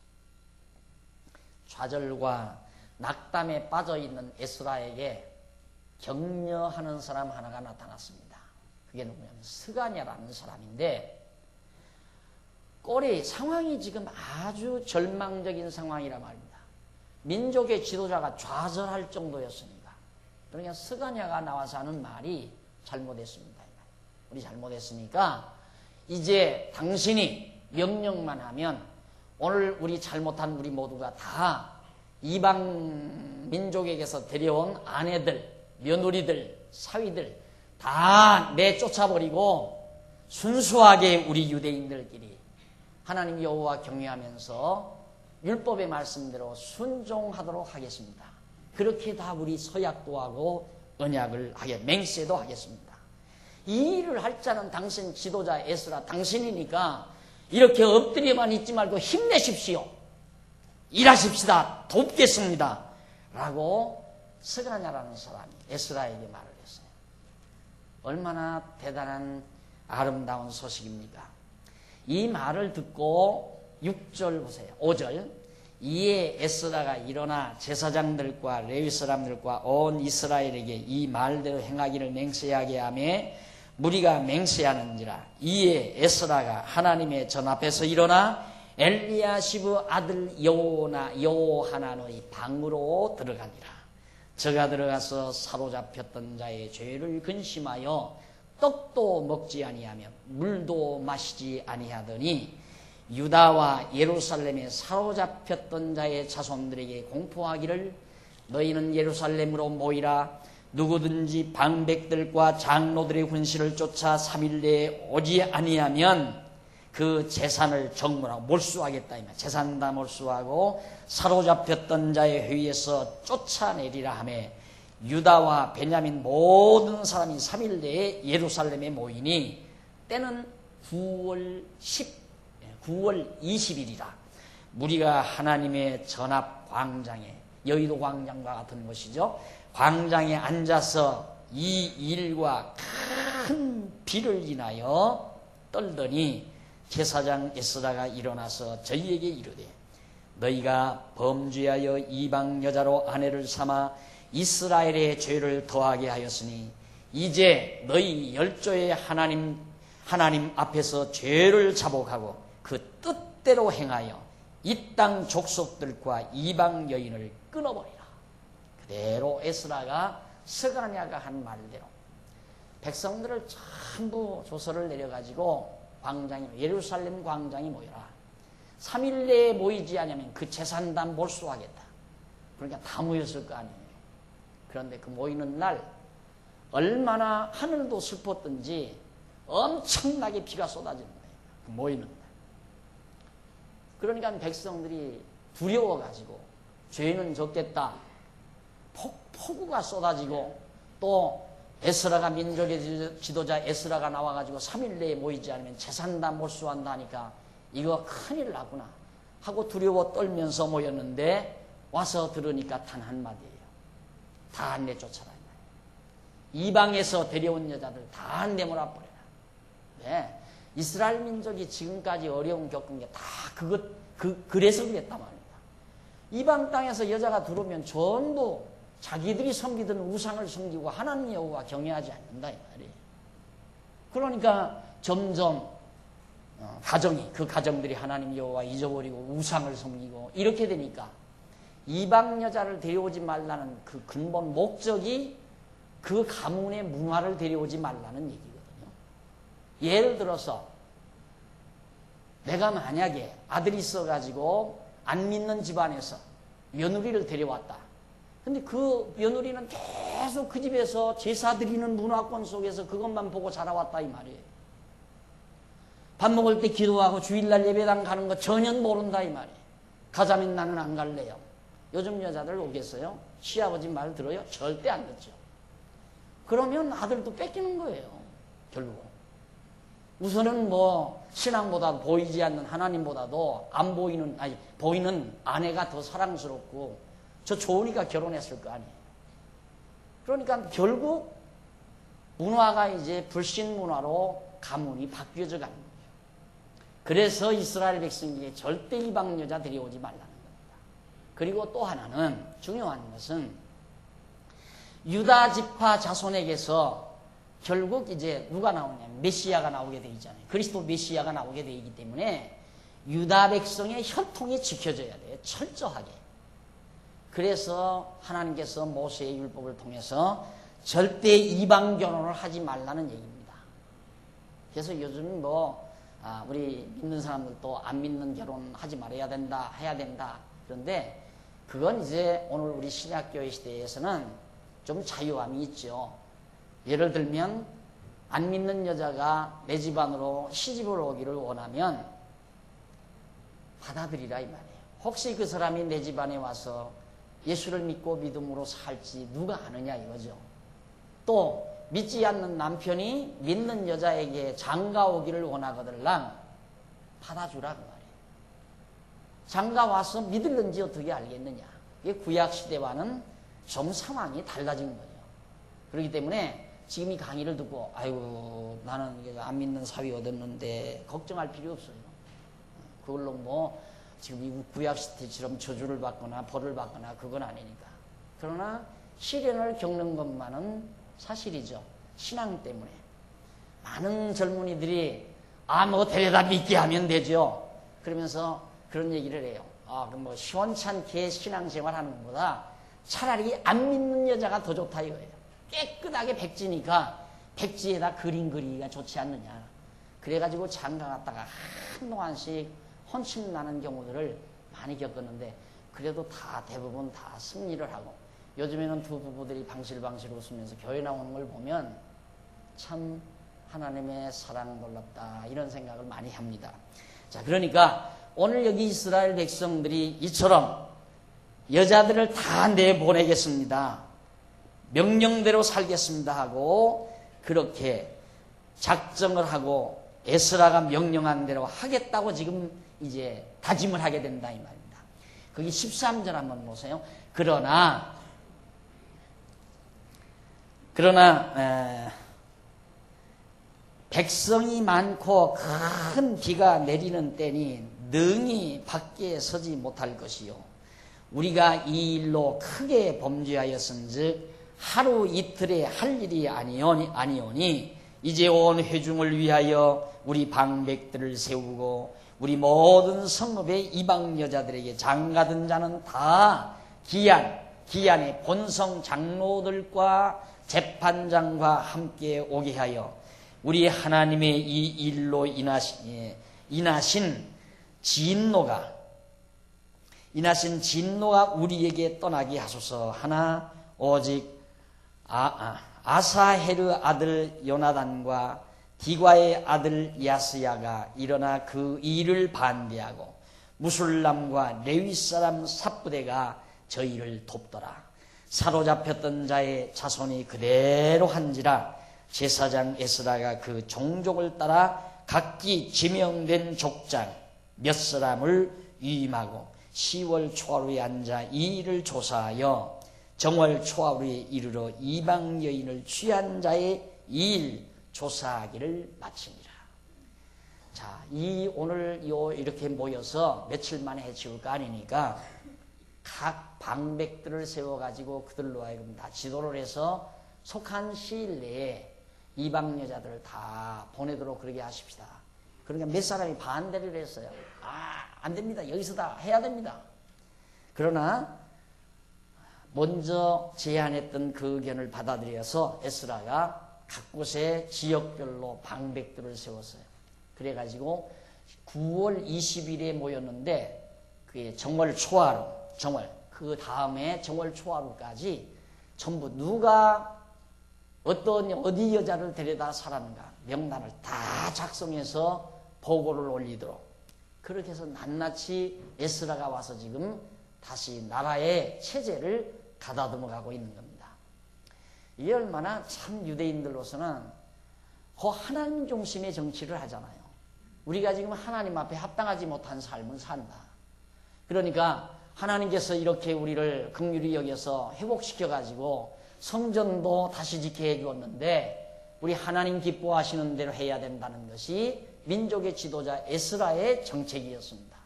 좌절과 낙담에 빠져있는 에스라에게 격려하는 사람 하나가 나타났습니다. 그게 누구냐면 스가랴라는 사람인데, 상황이 지금 아주 절망적인 상황이란 말입니다. 민족의 지도자가 좌절할 정도였으니까. 그러니까 스가랴가 나와서 하는 말이 잘못했습니다. 우리 잘못했으니까 이제 당신이 명령만 하면 오늘 우리 잘못한 우리 모두가 다 이방 민족에게서 데려온 아내들, 며느리들, 사위들 다 내쫓아버리고 순수하게 우리 유대인들끼리 하나님 여호와 경외하면서 율법의 말씀대로 순종하도록 하겠습니다. 그렇게 다 우리 서약도 하고 언약을 하게, 맹세도 하겠습니다. 이 일을 할 자는 당신 지도자 에스라 당신이니까 이렇게 엎드려만 있지 말고 힘내십시오. 일하십시다. 돕겠습니다. 라고 스가랴라는 사람이 에스라에게 말을 했어요. 얼마나 대단한 아름다운 소식입니까? 이 말을 듣고 6절 보세요. 5절. 이에 에스라가 일어나 제사장들과 레위 사람들과 온 이스라엘에게 이 말대로 행하기를 맹세하게 하며 무리가 맹세하는지라. 이에 에스라가 하나님의 전 앞에서 일어나 엘리야시브 아들 여호하난의 방으로 들어가니라. 저가 들어가서 사로잡혔던 자의 죄를 근심하여 떡도 먹지 아니하며 물도 마시지 아니하더니 유다와 예루살렘에 사로잡혔던 자의 자손들에게 공포하기를 너희는 예루살렘으로 모이라. 누구든지 방백들과 장로들의 군시를 쫓아 3일 내에 오지 아니하면 그 재산을 정물하고 몰수하겠다. 재산 다 몰수하고 사로잡혔던 자의 회의에서 쫓아내리라 하며 유다와 베냐민 모든 사람이 3일 내에 예루살렘에 모이니 때는 9월 20일이라. 무리가 하나님의 전합 광장에, 여의도 광장과 같은 것이죠, 광장에 앉아서 이 일과 큰 비를 인하여 떨더니 제사장 에스라가 일어나서 저희에게 이르되 너희가 범죄하여 이방 여자로 아내를 삼아 이스라엘의 죄를 더하게 하였으니 이제 너희 열조의 하나님 앞에서 죄를 자복하고 그 뜻대로 행하여 이 땅 족속들과 이방 여인을 끊어버리라. 그대로 에스라가 스가랴가 한 말대로 백성들을 전부 조서를 내려가지고 광장에, 예루살렘 광장에 모여라. 3일 내에 모이지 않으면 그 재산 다 몰수하겠다. 그러니까 다 모였을 거 아니에요. 그런데 그 모이는 날 얼마나 하늘도 슬펐던지 엄청나게 비가 쏟아지는 거예요. 그 모이는 날. 그러니까 백성들이 두려워가지고 죄는 적겠다. 폭우가 쏟아지고 또 에스라가, 민족의 지도자 에스라가 나와가지고 3일 내에 모이지 않으면 재산 다 몰수한다 하니까 이거 큰일 나구나 하고 두려워 떨면서 모였는데 와서 들으니까 단 한마디예요. 다 내쫓아라. 이방에서 데려온 여자들 다 내몰아버려라. 네. 이스라엘 민족이 지금까지 어려움 겪은 게 다 그래서 그랬단 말입니다. 이방 땅에서 여자가 들어오면 전부 자기들이 섬기던 우상을 섬기고 하나님 여호와 경외하지 않는다 이 말이에요. 그러니까 점점 그 가정들이 하나님 여호와 잊어버리고 우상을 섬기고 이렇게 되니까 이방 여자를 데려오지 말라는 그 근본 목적이 그 가문의 문화를 데려오지 말라는 얘기거든요. 예를 들어서 내가 만약에 아들이 있어가지고 안 믿는 집안에서 며느리를 데려왔다. 근데 그 며느리는 계속 그 집에서 제사 드리는 문화권 속에서 그것만 보고 자라왔다 이 말이에요. 밥 먹을 때 기도하고 주일날 예배당 가는 거 전혀 모른다 이 말이에요. 가자면 나는 안 갈래요. 요즘 여자들 오겠어요? 시아버지 말 들어요? 절대 안 듣죠. 그러면 아들도 뺏기는 거예요. 결국. 우선은 신앙보다 보이지 않는 하나님보다도 안 보이는, 보이는 아내가 더 사랑스럽고 저 좋으니까 결혼했을 거 아니에요. 그러니까 결국 문화가 이제 불신 문화로 가문이 바뀌어져 가는 거예요. 그래서 이스라엘 백성에게 절대 이방 여자 데려오지 말라는 겁니다. 그리고 또 하나는 중요한 것은 유다 지파 자손에게서 결국 이제 누가 나오냐면 메시아가 나오게 돼 있잖아요. 그리스도 메시아가 나오게 돼 있기 때문에 유다 백성의 혈통이 지켜져야 돼요. 철저하게. 그래서 하나님께서 모세의 율법을 통해서 절대 이방 결혼을 하지 말라는 얘기입니다. 그래서 요즘 우리 믿는 사람들도 안 믿는 결혼 하지 말아야 된다, 해야 된다. 그런데 그건 이제 오늘 우리 신약교회 시대에서는 좀 자유함이 있죠. 예를 들면 안 믿는 여자가 내 집안으로 시집을 오기를 원하면 받아들이라 이 말이에요. 혹시 그 사람이 내 집안에 와서 예수를 믿고 믿음으로 살지 누가 아느냐 이거죠. 또 믿지 않는 남편이 믿는 여자에게 장가 오기를 원하거들랑 받아주라 그 말이에요. 장가 와서 믿을는지 어떻게 알겠느냐. 이게 구약시대와는 좀 상황이 달라진 거죠. 그렇기 때문에 지금 이 강의를 듣고 아이고 나는 안 믿는 사위 얻었는데 걱정할 필요 없어요. 그걸로 지금 이 구약시대처럼 저주를 받거나 벌을 받거나 그건 아니니까. 그러나 시련을 겪는 것만은 사실이죠. 신앙 때문에. 많은 젊은이들이 데려다 믿게 하면 되죠. 그러면서 그런 얘기를 해요. 그럼 뭐 시원찮게 신앙생활 하는 것보다 차라리 안 믿는 여자가 더 좋다 이거예요. 깨끗하게 백지니까 백지에다 그림 그리기가 좋지 않느냐. 그래가지고 장가 갔다가 한동안씩 혼침 나는 경우들을 많이 겪었는데 그래도 대부분 다 승리를 하고 요즘에는 두 부부들이 방실방실 웃으면서 교회 나오는 걸 보면 참 하나님의 사랑 놀랍다 이런 생각을 많이 합니다. 자, 그러니까 오늘 여기 이스라엘 백성들이 이처럼 여자들을 다 내보내겠습니다. 명령대로 살겠습니다 하고 그렇게 작정을 하고 에스라가 명령한 대로 하겠다고 지금 이제 다짐을 하게 된다 이 말입니다. 거기 13절 한번 보세요. 그러나 백성이 많고 큰 비가 내리는 때니 능히 밖에 서지 못할 것이요 우리가 이 일로 크게 범죄하였은즉 하루 이틀에 할 일이 아니오니 이제 온 회중을 위하여 우리 방백들을 세우고 우리 모든 성읍의 이방 여자들에게 장가든 자는 다 기한의 본성 장로들과 재판장과 함께 오게 하여 우리 하나님의 이 일로 인하신 진노가 우리에게 떠나게 하소서 하나 오직 아사헤르 아들 요나단과 디과의 아들 야스야가 일어나 그 일을 반대하고 무술람과 레위 사람 삽부대가 저희를 돕더라. 사로잡혔던 자의 자손이 그대로 한지라 제사장 에스라가 그 종족을 따라 각기 지명된 족장 몇 사람을 위임하고 10월 초하루에 앉아 이 일을 조사하여 정월 초하루에 이르러 이방 여인을 취한 자의 이 일 조사하기를 마치니라. 자, 오늘 이렇게 모여서 며칠 만에 해치울 거 아니니까 각 방백들을 세워가지고 그들로 하여금 다 지도를 해서 속한 시일 내에 이방 여자들을 다 보내도록 그러게 하십시다. 그러니까 몇 사람이 반대를 했어요. 안 됩니다. 여기서 다 해야 됩니다. 그러나 먼저 제안했던 그 의견을 받아들여서 에스라가 각 곳에 지역별로 방백들을 세웠어요. 그래가지고 9월 20일에 모였는데 그게 정월 초하루, 그 다음에 정월 초하루까지 전부 누가 어디 여자를 데려다 살았는가 명단을 다 작성해서 보고를 올리도록 그렇게 해서 낱낱이 에스라가 와서 지금 다시 나라의 체제를 가다듬어 가고 있는 겁니다. 이게 얼마나 참 유대인들로서는 그 하나님 중심의 정치를 하잖아요. 우리가 지금 하나님 앞에 합당하지 못한 삶을 산다. 그러니까 하나님께서 이렇게 우리를 긍휼히 여겨서 회복시켜가지고 성전도 다시 지게 해주었는데 우리 하나님 기뻐하시는 대로 해야 된다는 것이 민족의 지도자 에스라의 정책이었습니다.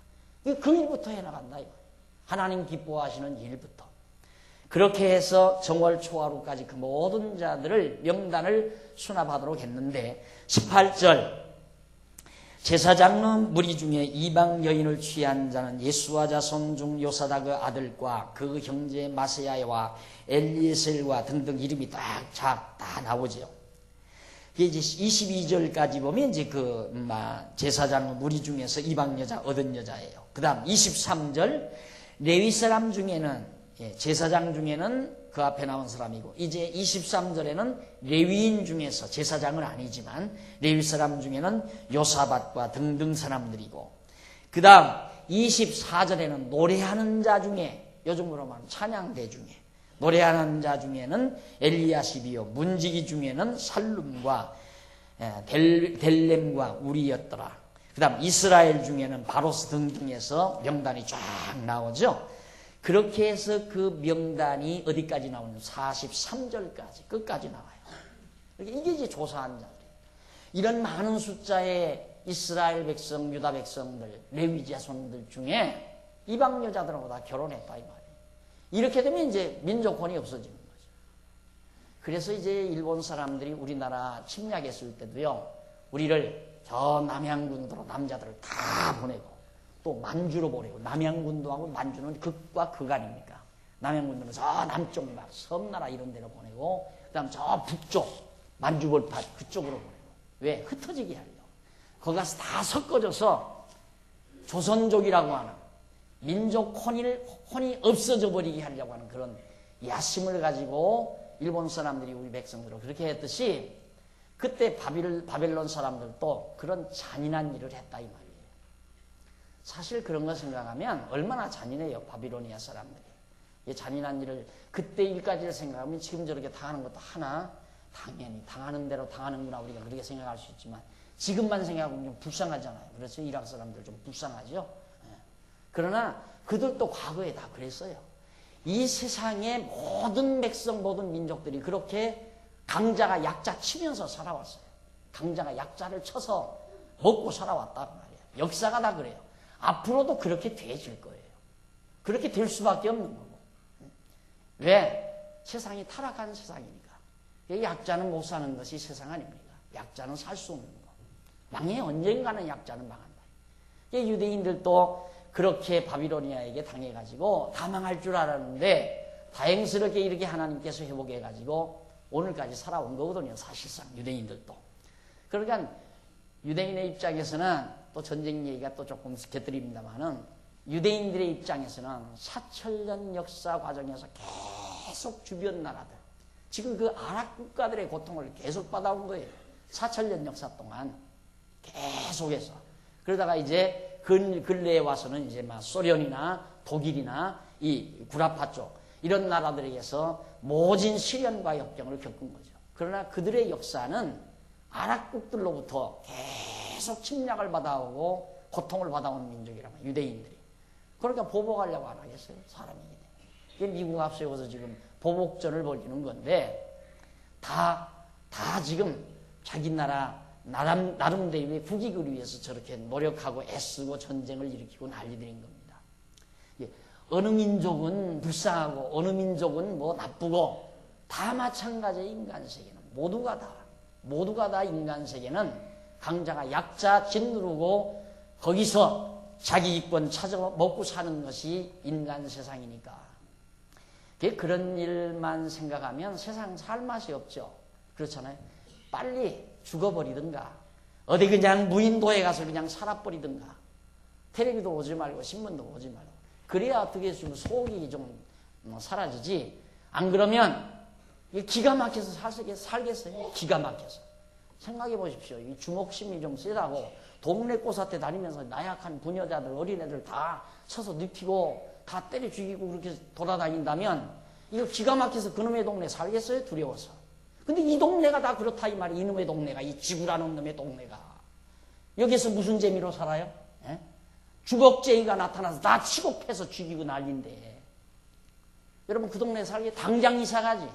그 일부터 해나간다. 하나님 기뻐하시는 일부터. 그렇게 해서 정월 초하루까지 그 모든 자들을 명단을 수납하도록 했는데 18절 제사장은 무리 중에 이방 여인을 취한 자는 예수와 자손 중 요사닥의 아들과 그 형제 마세야와 엘리에셀과 등등 이름이 다 나오죠. 이제 22절까지 보면 이제 제사장 무리 중에서 이방 여자 얻은 여자예요. 그 다음 23절 레위 사람 중에는 제사장 중에는 그 앞에 나온 사람이고 이제 23절에는 레위인 중에서 제사장은 아니지만 레위 사람 중에는 요사밧과 등등 사람들이고 그 다음 24절에는 노래하는 자 중에 요즘으로 말하면 찬양대 중에 노래하는 자 중에는 엘리야십이요 문지기 중에는 살룸과 델렘과 우리였더라. 그 다음 이스라엘 중에는 바로스 등등에서 명단이 쫙 나오죠. 그렇게 해서 그 명단이 어디까지 나오냐면 43절까지 끝까지 나와요. 이게 이제 조사한 자들이에요. 이런 많은 숫자의 이스라엘 백성, 유다 백성들, 레위 자손들 중에 이방 여자들하고 다 결혼했다 이 말이에요. 이렇게 되면 이제 민족혼이 없어지는 거죠. 그래서 이제 일본 사람들이 우리나라 침략했을 때도요, 우리를 저 남양군으로 남자들을 다 보내고 또 만주로 보내고, 남양군도하고 만주는 극과 극 아닙니까? 남양군도는 저 남쪽 섬나라 이런 데로 보내고, 그 다음 저 북쪽 만주벌판 그쪽으로 보내고. 왜? 흩어지게 하려고. 거기 가서 다 섞어져서 조선족이라고 하는 민족 혼이 없어져 버리게 하려고 하는 그런 야심을 가지고 일본 사람들이 우리 백성들을 그렇게 했듯이, 그때 바벨론 사람들도 그런 잔인한 일을 했다 이 말이에요. 사실 그런 거 생각하면 얼마나 잔인해요, 바빌로니아 사람들이. 이 잔인한 일을, 그때 일까지를 생각하면 지금 저렇게 당하는 것도 하나, 당연히 당하는 대로 당하는구나 우리가 그렇게 생각할 수 있지만, 지금만 생각하면 좀 불쌍하잖아요. 그래서 이라크 사람들 좀 불쌍하죠. 예. 그러나 그들도 과거에 다 그랬어요. 이 세상의 모든 백성, 모든 민족들이 그렇게 강자가 약자 치면서 살아왔어요. 강자가 약자를 쳐서 먹고 살아왔단 말이에요. 역사가 다 그래요. 앞으로도 그렇게 되질 거예요. 그렇게 될 수밖에 없는 거고. 왜? 세상이 타락한 세상이니까. 약자는 못 사는 것이 세상 아닙니까? 약자는 살 수 없는 거. 망해. 언젠가는 약자는 망한다. 유대인들도 그렇게 바빌로니아에게 당해가지고 다 망할 줄 알았는데, 다행스럽게 이렇게 하나님께서 회복해가지고 오늘까지 살아온 거거든요, 사실상 유대인들도. 그러니까 유대인의 입장에서는, 또 전쟁 얘기가 또 조금 곁들입니다만은, 유대인들의 입장에서는 4,000년 역사 과정에서 계속 주변 나라들, 지금 그 아랍 국가들의 고통을 계속 받아온 거예요. 4,000년 역사 동안 계속해서. 그러다가 이제 근래에 와서는 이제 막 소련이나 독일이나 이 구라파 쪽 이런 나라들에게서 모진 시련과 역경을 겪은 거죠. 그러나 그들의 역사는 아랍국들로부터 계속 침략을 받아오고 고통을 받아온 민족이라면, 유대인들이. 그러니까 보복하려고 안 하겠어요, 사람이. 이게 미국 앞세워서 지금 보복전을 벌이는 건데, 다 지금 자기 나름대로의 국익을 위해서 저렇게 노력하고 애쓰고 전쟁을 일으키고 난리들인 겁니다. 어느 민족은 불쌍하고 어느 민족은 뭐 나쁘고 다 마찬가지의 인간 세계는 모두가 다 인간 세계는 강자가 약자 짓누르고 거기서 자기 이권 찾아 먹고 사는 것이 인간 세상이니까. 그런 일만 생각하면 세상 살 맛이 없죠. 그렇잖아요. 빨리 죽어버리든가 어디 그냥 무인도에 가서 그냥 살아버리든가, 텔레비도 오지 말고 신문도 오지 말고, 그래야 어떻게 좀 속이 좀 사라지지. 안 그러면 기가 막혀서 살겠어요. 기가 막혀서. 생각해 보십시오. 이 주목심이 좀 세다고 동네 꼬사태 다니면서 나약한 부녀자들, 어린애들 다 쳐서 눕히고 다 때려 죽이고 그렇게 돌아다닌다면 이거 기가 막혀서 그놈의 동네 살겠어요? 두려워서. 근데 이 동네가 다 그렇다 이 말이. 이놈의 동네가, 이 지구라는 놈의 동네가. 여기서 무슨 재미로 살아요? 예? 주걱쟁이가 나타나서 다 치고 패서 죽이고 난리인데, 여러분 그 동네에 살게 당장 이사가지.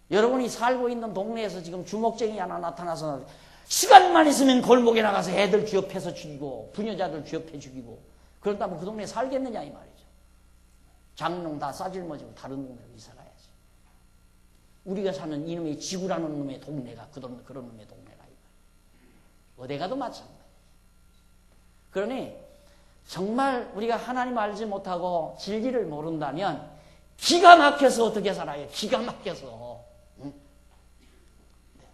여러분이 살고 있는 동네에서 지금 주먹쟁이 하나 나타나서 시간만 있으면 골목에 나가서 애들 쥐어패서 죽이고 부녀자들 쥐어패 죽이고, 그런다면 그 동네에 살겠느냐 이 말이죠. 장롱 다 싸질머지고 다른 동네로 이사가야지. 우리가 사는 이놈의 지구라는 놈의 동네가 그런 놈의 동네가 이 말이에요. 어디 가도 마찬가지예요. 그러니 정말 우리가 하나님 알지 못하고 진리를 모른다면 기가 막혀서 어떻게 살아요? 기가 막혀서. 응?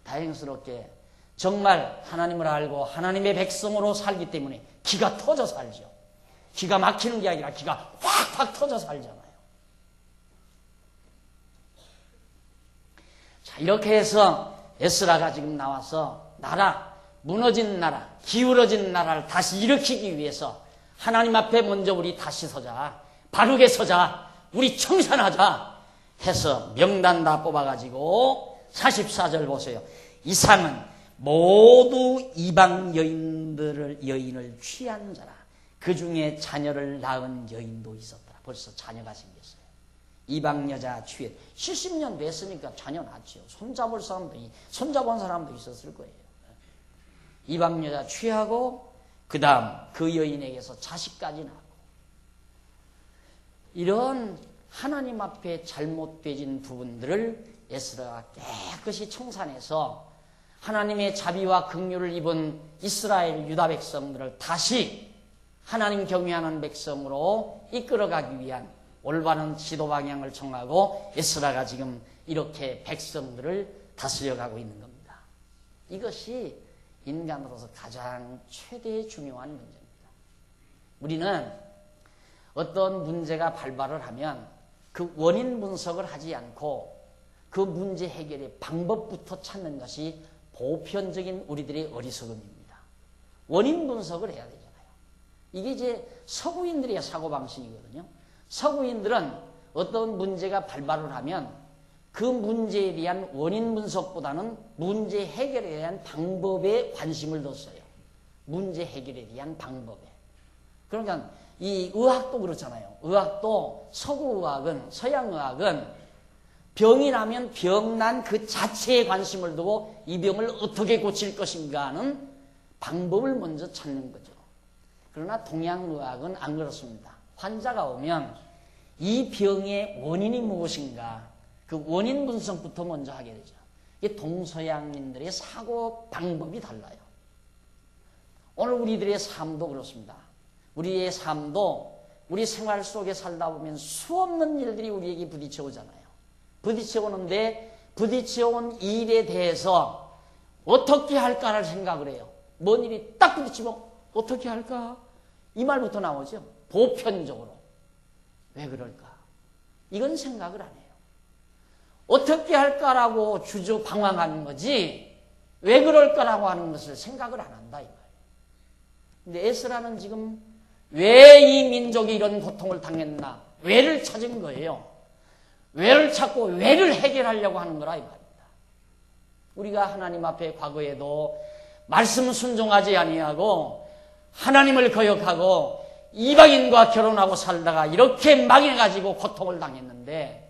다행스럽게 정말 하나님을 알고 하나님의 백성으로 살기 때문에 기가 터져 살죠. 기가 막히는 게 아니라 기가 확 터져 살잖아요. 자, 이렇게 해서 에스라가 지금 나와서 무너진 나라, 기울어진 나라를 다시 일으키기 위해서 하나님 앞에 먼저 우리 다시 서자, 바르게 서자, 우리 청산하자 해서 명단 다 뽑아가지고 44절 보세요. 이상은 모두 이방 여인을 취한 자라. 그 중에 자녀를 낳은 여인도 있었더라. 벌써 자녀가 생겼어요. 이방 여자 취해 70년 됐으니까 자녀 낳지요. 손잡은 사람도 있었을 거예요. 이방 여자 취하고 그 다음 그 여인에게서 자식까지 낳고, 이런 하나님 앞에 잘못되진 부분들을 에스라가 깨끗이 청산해서 하나님의 자비와 긍휼을 입은 이스라엘 유다 백성들을 다시 하나님 경외하는 백성으로 이끌어가기 위한 올바른 지도 방향을 정하고 에스라가 지금 이렇게 백성들을 다스려가고 있는 겁니다. 이것이 인간으로서 가장 최대의 중요한 문제입니다. 우리는 어떤 문제가 발발을 하면 그 원인 분석을 하지 않고 그 문제 해결의 방법부터 찾는 것이 보편적인 우리들의 어리석음입니다. 원인 분석을 해야 되잖아요. 이게 이제 서구인들의 사고방식이거든요. 서구인들은 어떤 문제가 발발을 하면 그 문제에 대한 원인 분석보다는 문제 해결에 대한 방법에 관심을 뒀어요. 문제 해결에 대한 방법에. 그러니까 이 의학도 그렇잖아요. 의학도 서구의학은, 서양의학은 병이 나면 병난 그 자체에 관심을 두고 이 병을 어떻게 고칠 것인가 하는 방법을 먼저 찾는 거죠. 그러나 동양의학은 안 그렇습니다. 환자가 오면 이 병의 원인이 무엇인가 그 원인 분석부터 먼저 하게 되죠. 이게 동서양인들의 사고 방법이 달라요. 오늘 우리들의 삶도 그렇습니다. 우리의 삶도 우리 생활 속에 살다 보면 수없는 일들이 우리에게 부딪혀 오잖아요. 부딪혀 오는데 부딪혀 온 일에 대해서 어떻게 할까를 생각을 해요. 뭔 일이 딱 부딪히면 어떻게 할까? 이 말부터 나오죠. 보편적으로. 왜 그럴까? 이건 생각을 안 해요. 어떻게 할까라고 주저 방황하는 거지 왜 그럴까라고 하는 것을 생각을 안 한다 이 말이에요. 근데 에스라는 지금 왜 이 민족이 이런 고통을 당했나? 왜를 찾은 거예요. 왜를 찾고 왜를 해결하려고 하는 거라 이 말입니다. 우리가 하나님 앞에 과거에도 말씀 순종하지 아니하고 하나님을 거역하고 이방인과 결혼하고 살다가 이렇게 망해가지고 고통을 당했는데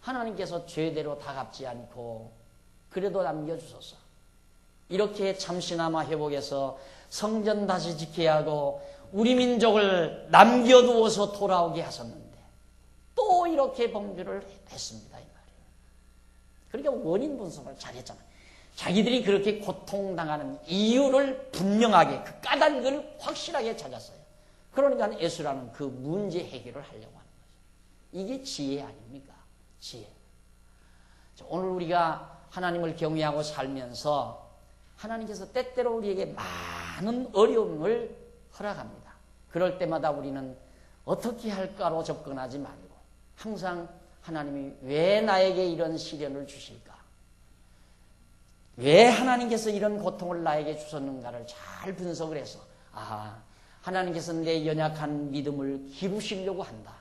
하나님께서 죄대로 다 갚지 않고 그래도 남겨주소서. 이렇게 잠시나마 회복해서 성전 다시 지켜야 하고 우리 민족을 남겨두어서 돌아오게 하셨는데 또 이렇게 범죄를 했습니다. 이 말이에요. 그러니까 원인 분석을 잘했잖아요. 자기들이 그렇게 고통당하는 이유를 분명하게 그 까닭을 확실하게 찾았어요. 그러니까 에스라는 그 문제 해결을 하려고 하는 거죠. 이게 지혜 아닙니까? 지혜. 오늘 우리가 하나님을 경외하고 살면서 하나님께서 때때로 우리에게 많은 어려움을 허락합니다. 그럴 때마다 우리는 어떻게 할까로 접근하지 말고 항상 하나님이 왜 나에게 이런 시련을 주실까? 왜 하나님께서 이런 고통을 나에게 주셨는가를 잘 분석을 해서 하나님께서 내 연약한 믿음을 기르시려고 한다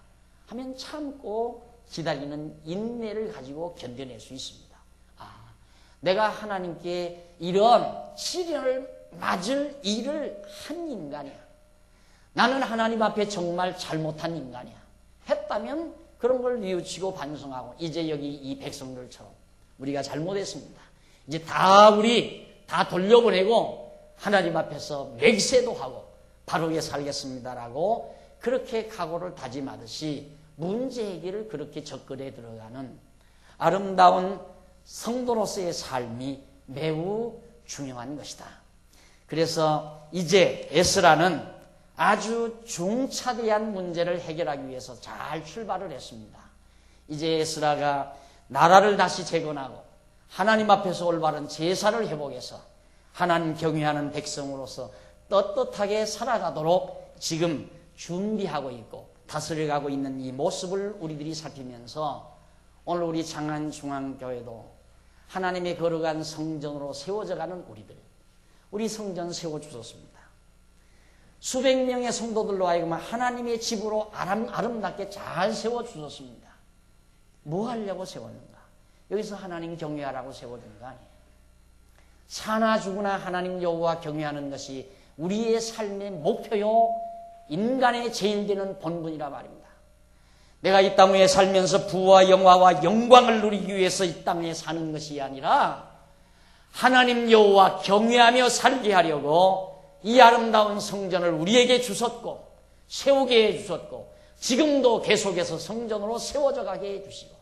하면 참고 기다리는 인내를 가지고 견뎌낼 수 있습니다. 내가 하나님께 이런 시련을 맞을 일을 한 인간이야. 나는 하나님 앞에 정말 잘못한 인간이야. 했다면 그런 걸 뉘우치고 반성하고 이제 여기 이 백성들처럼 우리가 잘못했습니다. 이제 우리 다 돌려보내고 하나님 앞에서 맹세도 하고 바르게 살겠습니다라고 그렇게 각오를 다짐하듯이 문제 해결을 그렇게 접근해 들어가는 아름다운 성도로서의 삶이 매우 중요한 것이다. 그래서 이제 에스라는 아주 중차대한 문제를 해결하기 위해서 잘 출발을 했습니다. 이제 에스라가 나라를 다시 재건하고 하나님 앞에서 올바른 제사를 회복해서 하나님 경외하는 백성으로서 떳떳하게 살아가도록 지금 준비하고 있고 다스려가고 있는 이 모습을 우리들이 살피면서 오늘 우리 장안중앙교회도 하나님의 거룩한 성전으로 세워져가는 우리 성전 세워주셨습니다. 수백 명의 성도들로 하여금 하나님의 집으로 아름답게 잘 세워주셨습니다. 뭐 하려고 세웠는가? 여기서 하나님 경외하라고 세워준 거 아니에요. 사나 죽으나 하나님 여호와 경외하는 것이 우리의 삶의 목표요 인간의 죄인되는 본분이라 말입니다. 내가 이 땅 위에 살면서 부와 영화와 영광을 누리기 위해서 이 땅에 사는 것이 아니라 하나님 여호와 경외하며 살게 하려고 이 아름다운 성전을 우리에게 주셨고 세우게 해주셨고 지금도 계속해서 성전으로 세워져 가게 해주시고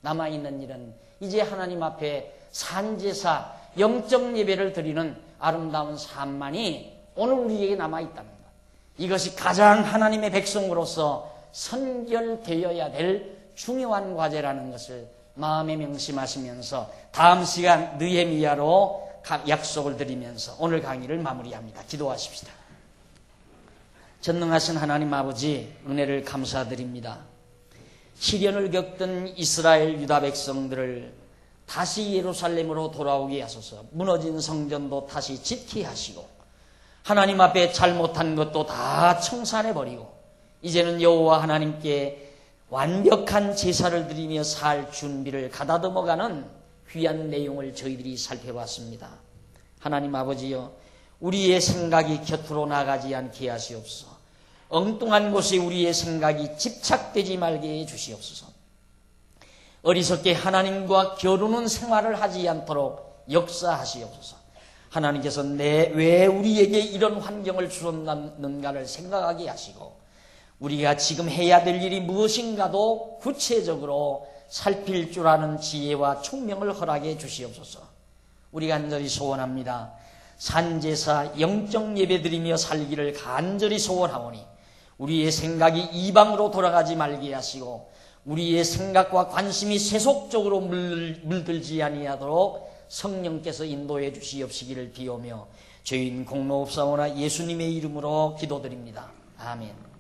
남아있는 일은 이제 하나님 앞에 산제사 영적 예배를 드리는 아름다운 삶만이 오늘 우리에게 남아있다는 것. 이것이 가장 하나님의 백성으로서 선결되어야 될 중요한 과제라는 것을 마음에 명심하시면서 다음 시간 느헤미야로 약속을 드리면서 오늘 강의를 마무리합니다. 기도하십시다. 전능하신 하나님 아버지, 은혜를 감사드립니다. 시련을 겪던 이스라엘 유다 백성들을 다시 예루살렘으로 돌아오게 하소서. 무너진 성전도 다시 짓게 하시고 하나님 앞에 잘못한 것도 다 청산해버리고 이제는 여호와 하나님께 완벽한 제사를 드리며 살 준비를 가다듬어가는 귀한 내용을 저희들이 살펴봤습니다. 하나님 아버지여, 우리의 생각이 곁으로 나가지 않게 하시옵소서. 엉뚱한 곳에 우리의 생각이 집착되지 말게 해주시옵소서. 어리석게 하나님과 겨루는 생활을 하지 않도록 역사하시옵소서. 하나님께서 왜 우리에게 이런 환경을 주셨는가를 생각하게 하시고 우리가 지금 해야 될 일이 무엇인가도 구체적으로 살필 줄 아는 지혜와 총명을 허락해 주시옵소서. 우리가 간절히 소원합니다. 산제사 영적 예배드리며 살기를 간절히 소원하오니 우리의 생각이 이방으로 돌아가지 말게 하시고 우리의 생각과 관심이 세속적으로 물들지 아니하도록 성령께서 인도해 주시옵시기를 비오며 죄인 공로옵사오나 예수님의 이름으로 기도드립니다. 아멘.